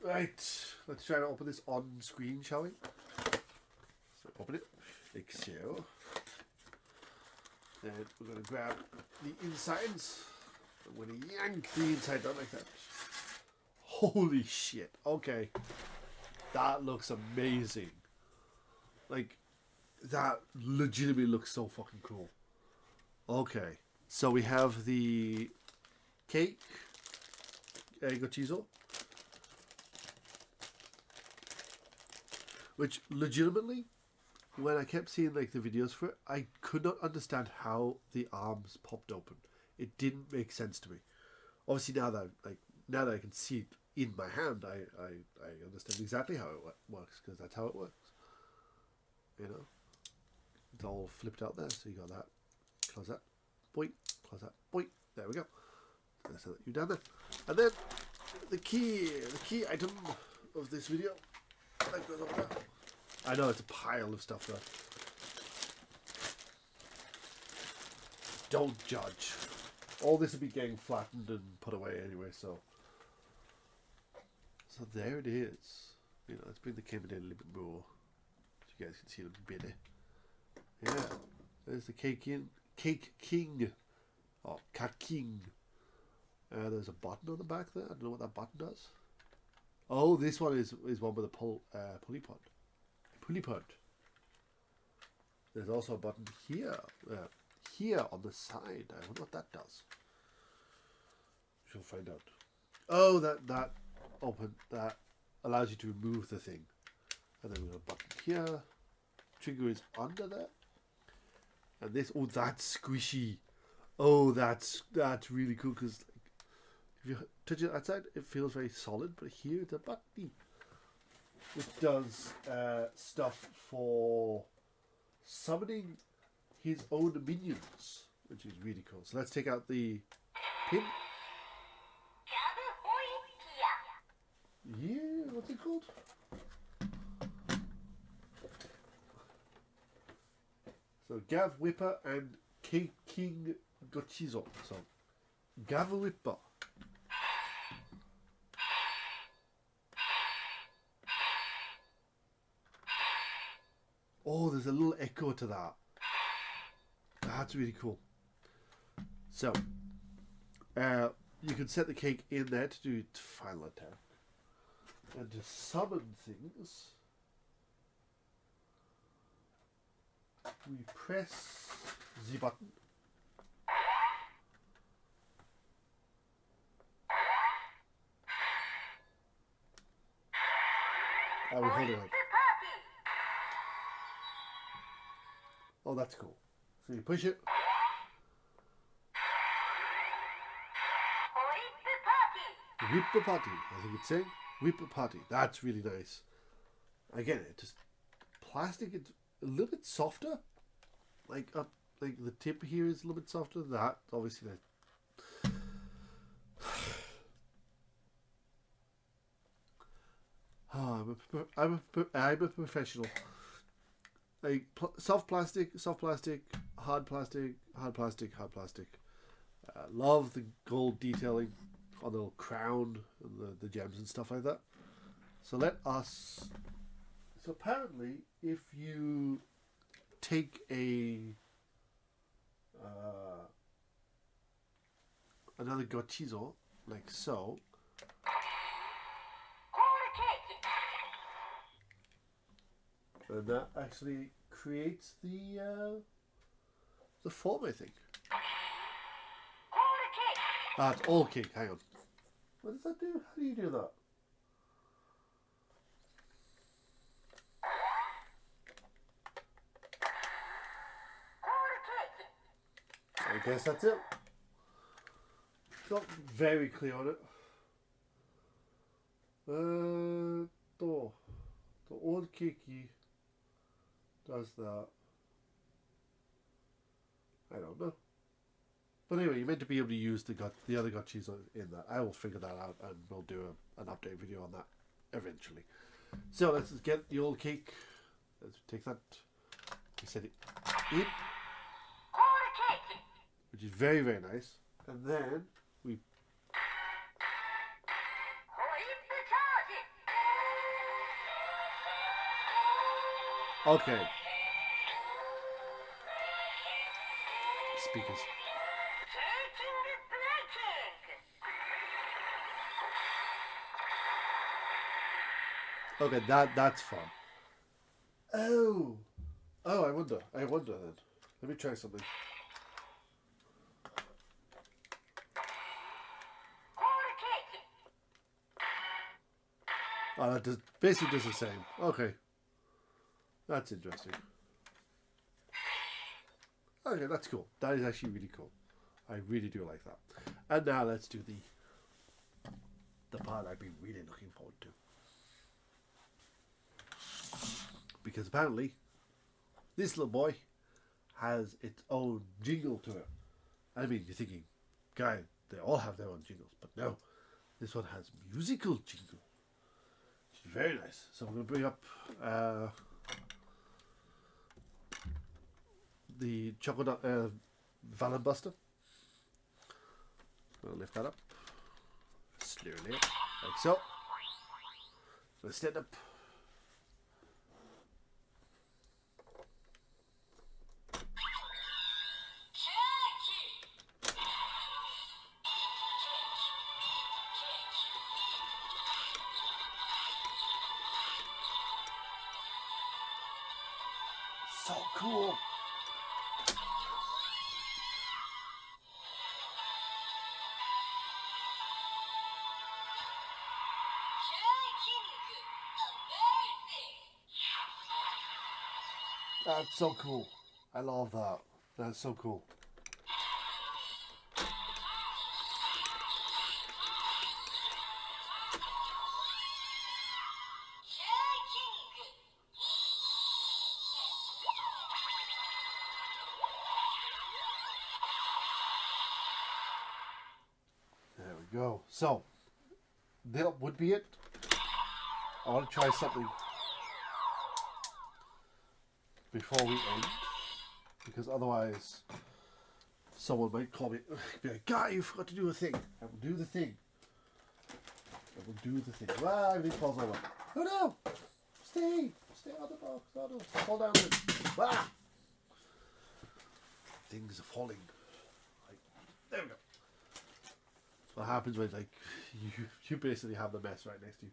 Right. Let's try to open this on screen, shall we? So open it. Like so. Then we're going to grab the insides. I'm going to yank the inside out like that. Holy shit. Okay. That looks amazing. Like, that legitimately looks so fucking cool. Okay. So we have the cake. Gochizo. Which, legitimately, when I kept seeing like the videos for it, I could not understand how the arms popped open. It didn't make sense to me. Obviously, now that I can see it in my hand, I understand exactly how it works, because that's how it works. You know, it's all flipped out there. So you got that. Close that. Boink. Close that. Boink. There we go. So that you down there, and then the key item of this video. That goes over there. I know it's a pile of stuff there. Don't judge. All this will be getting flattened and put away anyway. So there it is. You know, let's bring the Kamen in a little bit more, so you guys can see it better. Yeah, there's the Cake King. Oh, Cat King. There's a button on the back there. I don't know what that button does. Oh, this one is one with a pulley pod. Pulley pod. There's also a button here. Here on the side. I wonder what that does. She'll find out. Oh, that allows you to remove the thing. And then we have a button here. Trigger is under there. And this, oh, that's squishy. Oh, that's really cool, because if you touch it outside, it feels very solid, but here it's a button. It does stuff for summoning his own minions, which is really cool. So let's take out the pin. Yeah, what's it called? So Gavv Whipper and King Gochizo. So Gavv Whipper. Oh, there's a little echo to that. That's really cool. So, you can set the cake in there to do final attack. And to summon things, we press the button. I will hold it up. Oh, that's cool. So you push it. Whip the party. I think it's saying whip the party. That's really nice. Again, it just plastic. It's a little bit softer. Like the tip here is a little bit softer. That obviously I'm a professional. Like soft plastic, hard plastic, hard plastic, hard plastic. Love the gold detailing on the little crown and the gems and stuff like that. So let us. So apparently, if you take another gochizo like so, and that actually creates the form, I think. Ah, it's all cake. Hang on. What does that do? How do you do that? I guess that's it. Not very clear on it. The old keiki does that. I don't know. But anyway, you're meant to be able to use the other gotchis in that. I will figure that out and we'll do an update video on that eventually. So let's get the old cake. Let's take that. We set it in, which is very, very nice. And then we okay. Speakers. Okay, that's fun. Oh, I wonder then. Let me try something. Oh, that basically does the same. Okay, that's interesting. Okay, that's cool. That is actually really cool. I really do like that. And now let's do the part I've been really looking forward to. Because apparently, this little boy has its own jingle to it. I mean, you're thinking, guy, they all have their own jingles. But no, this one has musical jingle. Which is very nice. So I'm going to bring up the chocolate Valor Buster. I'm going to lift that up. Slowly, like so. I'm going to stand up. So cool. That's so cool. I love that. That's so cool. There we go. So, that would be it. I want to try something before we end, because otherwise someone might call me, be like, "Guy, you forgot to do a thing." I will do the thing. I will do the thing. Wow, everything falls over. Oh no! Stay on the box. Oh no! Fall down. Ah! Things are falling. Like, there we go. That's what happens when like you basically have the mess right next to you.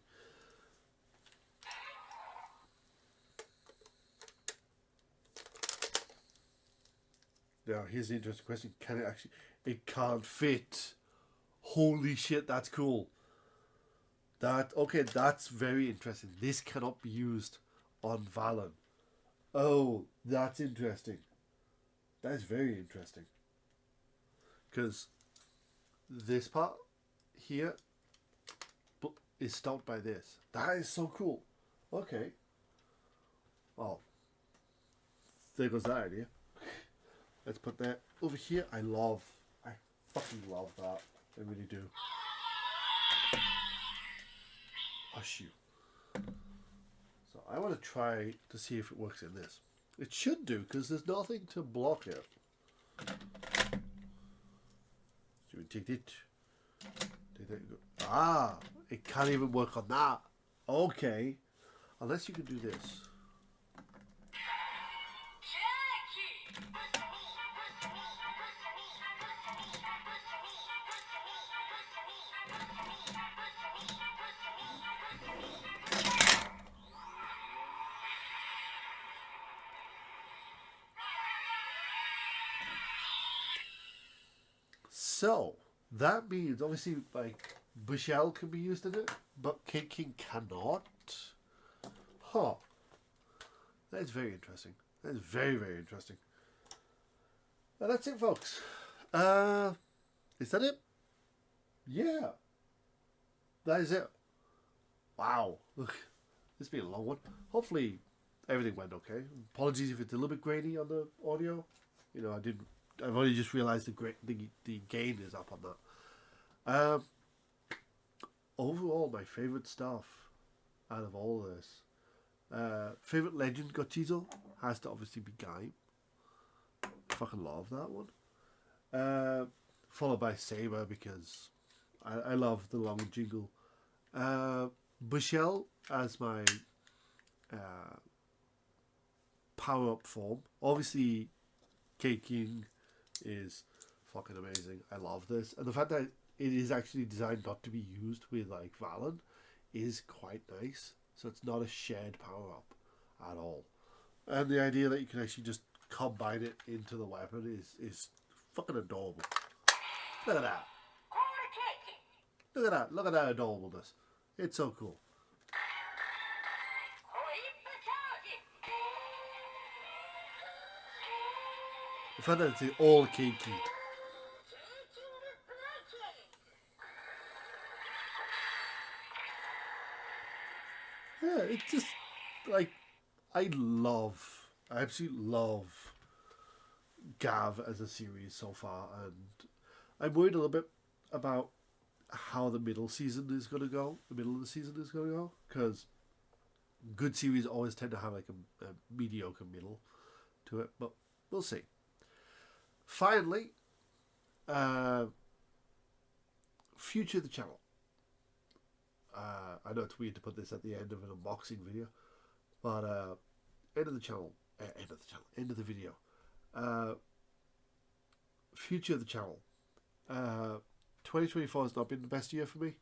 Now, here's the interesting question. Can it actually... It can't fit. Holy shit, that's cool. Okay, that's very interesting. This cannot be used on Valen. Oh, that's interesting. That is very interesting. Because this part here is stopped by this. That is so cool. Okay. Oh. There goes that idea. Let's put that over here. I fucking love that. I really do. Hush you. So I want to try to see if it works in this. It should do, because there's nothing to block it. So we take it. Ah, it can't even work on that. Okay. Unless you can do this. So, that means, obviously, like, Bushell can be used in it, but Kid King cannot. Huh. That is very interesting. That is very, very interesting. And that's it, folks. Is that it? Yeah. That is it. Wow. Look, this has been a long one. Hopefully, everything went okay. Apologies if it's a little bit grainy on the audio. You know, I've only just realised the gain is up on that. Overall, my favourite stuff out of all of this. Favourite legend Gochizo has to obviously be Guy. Fucking love that one. Followed by Saber because I love the long jingle. Bushell as my power up form. Obviously, King is fucking amazing. I love this, and the fact that it is actually designed not to be used with like Valen is quite nice. So it's not a shared power up at all, and the idea that you can actually just combine it into the weapon is fucking adorable. Look at that! Look at that! Look at that adorableness! It's so cool. The fact that it's all Keiki. Yeah, it's just like I absolutely love Gavv as a series so far, and I'm worried a little bit about how the middle season is going to go. The middle of the season is going to go because good series always tend to have like a mediocre middle to it, but we'll see. Finally, future of the channel. I know it's weird to put this at the end of an unboxing video, but end of the video. Future of the channel. 2024 has not been the best year for me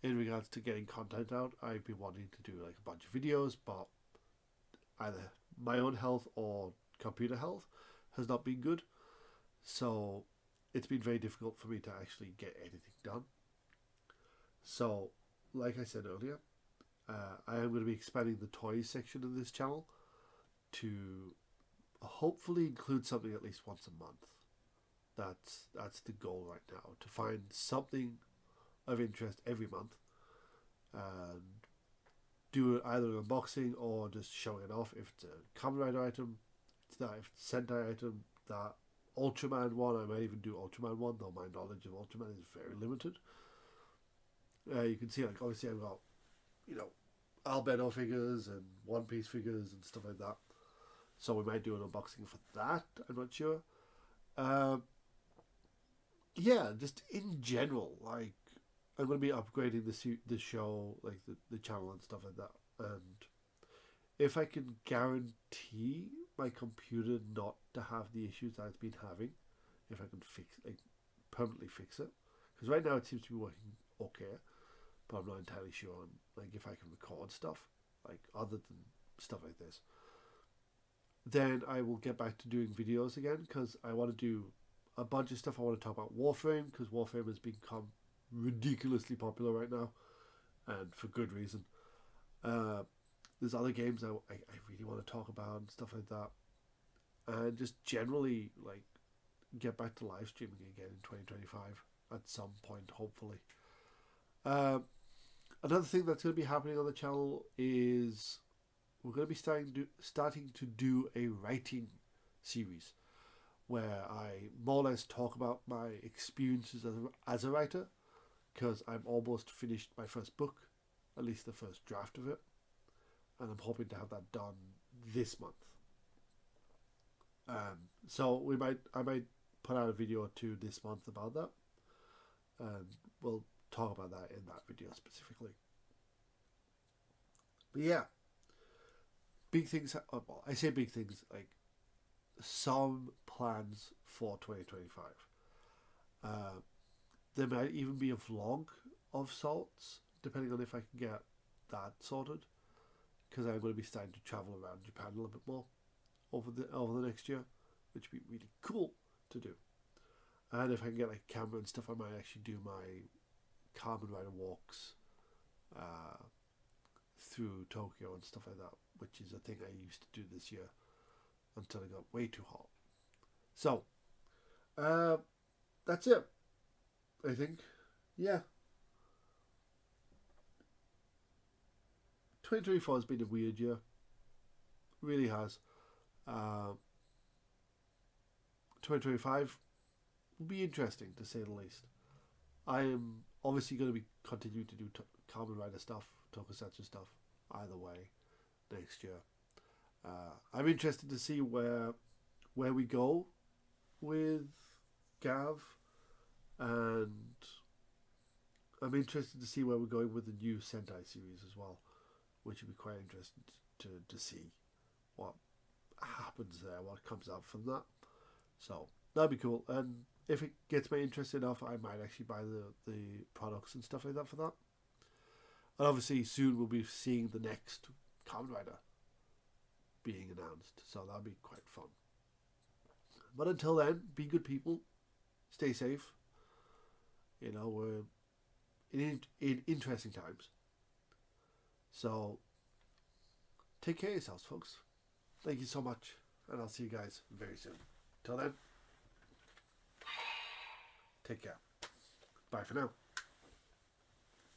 in regards to getting content out. I've been wanting to do like a bunch of videos, but either my own health or computer health has not been good. So it's been very difficult for me to actually get anything done. So, like I said earlier, I am going to be expanding the toys section of this channel to hopefully include something at least once a month. That's the goal right now, to find something of interest every month and do either an unboxing or just showing it off. If it's a Kamen Rider item, it's that. If it's a Sentai item, that. Ultraman one, I might even do Ultraman one, though my knowledge of Ultraman is very limited. You can see, like, obviously I've got, you know, Albedo figures and One Piece figures and stuff like that. So we might do an unboxing for that. I'm not sure. Yeah, just in general, like, I'm going to be upgrading the show, like the channel and stuff like that. And if I can guarantee my computer not to have the issues that it's been having, if I can permanently fix it, because right now it seems to be working okay, but I'm not entirely sure on like if I can record stuff like other than stuff like this. Then I will get back to doing videos again, because I want to do a bunch of stuff. I want to talk about Warframe, because Warframe has become ridiculously popular right now, and for good reason. There's other games I really want to talk about and stuff like that, and just generally like get back to live streaming again in 2025 at some point, hopefully. Another thing that's going to be happening on the channel is we're going to be starting to do a writing series where I more or less talk about my experiences as a writer, because I'm almost finished my first book, at least the first draft of it. and I'm hoping to have that done this month. So I might put out a video or two this month about that, and we'll talk about that in that video specifically. But yeah, big things. Well, I say big things, like some plans for 2025. There might even be a vlog of sorts, depending on if I can get that sorted, because I'm going to be starting to travel around Japan a little bit more over the next year, which would be really cool to do. And if I can get like a camera and stuff, I might actually do my Kamen Rider walks through Tokyo and stuff like that, which is a thing I used to do this year until it got way too hot. So, that's it, I think. Yeah. 2024 has been a weird year. Really has. 2025 will be interesting, to say the least. I am obviously going to be continuing to do Kamen Rider stuff, Tokusatsu stuff, either way, next year. I'm interested to see where we go with Gavv, and I'm interested to see where we're going with the new Sentai series as well, which would be quite interesting to see what happens there, what comes out from that. So that'd be cool, and if it gets me interested enough, I might actually buy the products and stuff like that for that. And obviously soon we'll be seeing the next Kamen Rider being announced, so that'll be quite fun. But until then, be good people, stay safe. You know, we're in interesting times, so take care of yourselves, folks. Thank you so much, and I'll see you guys very soon. Till then, take care. Bye for now.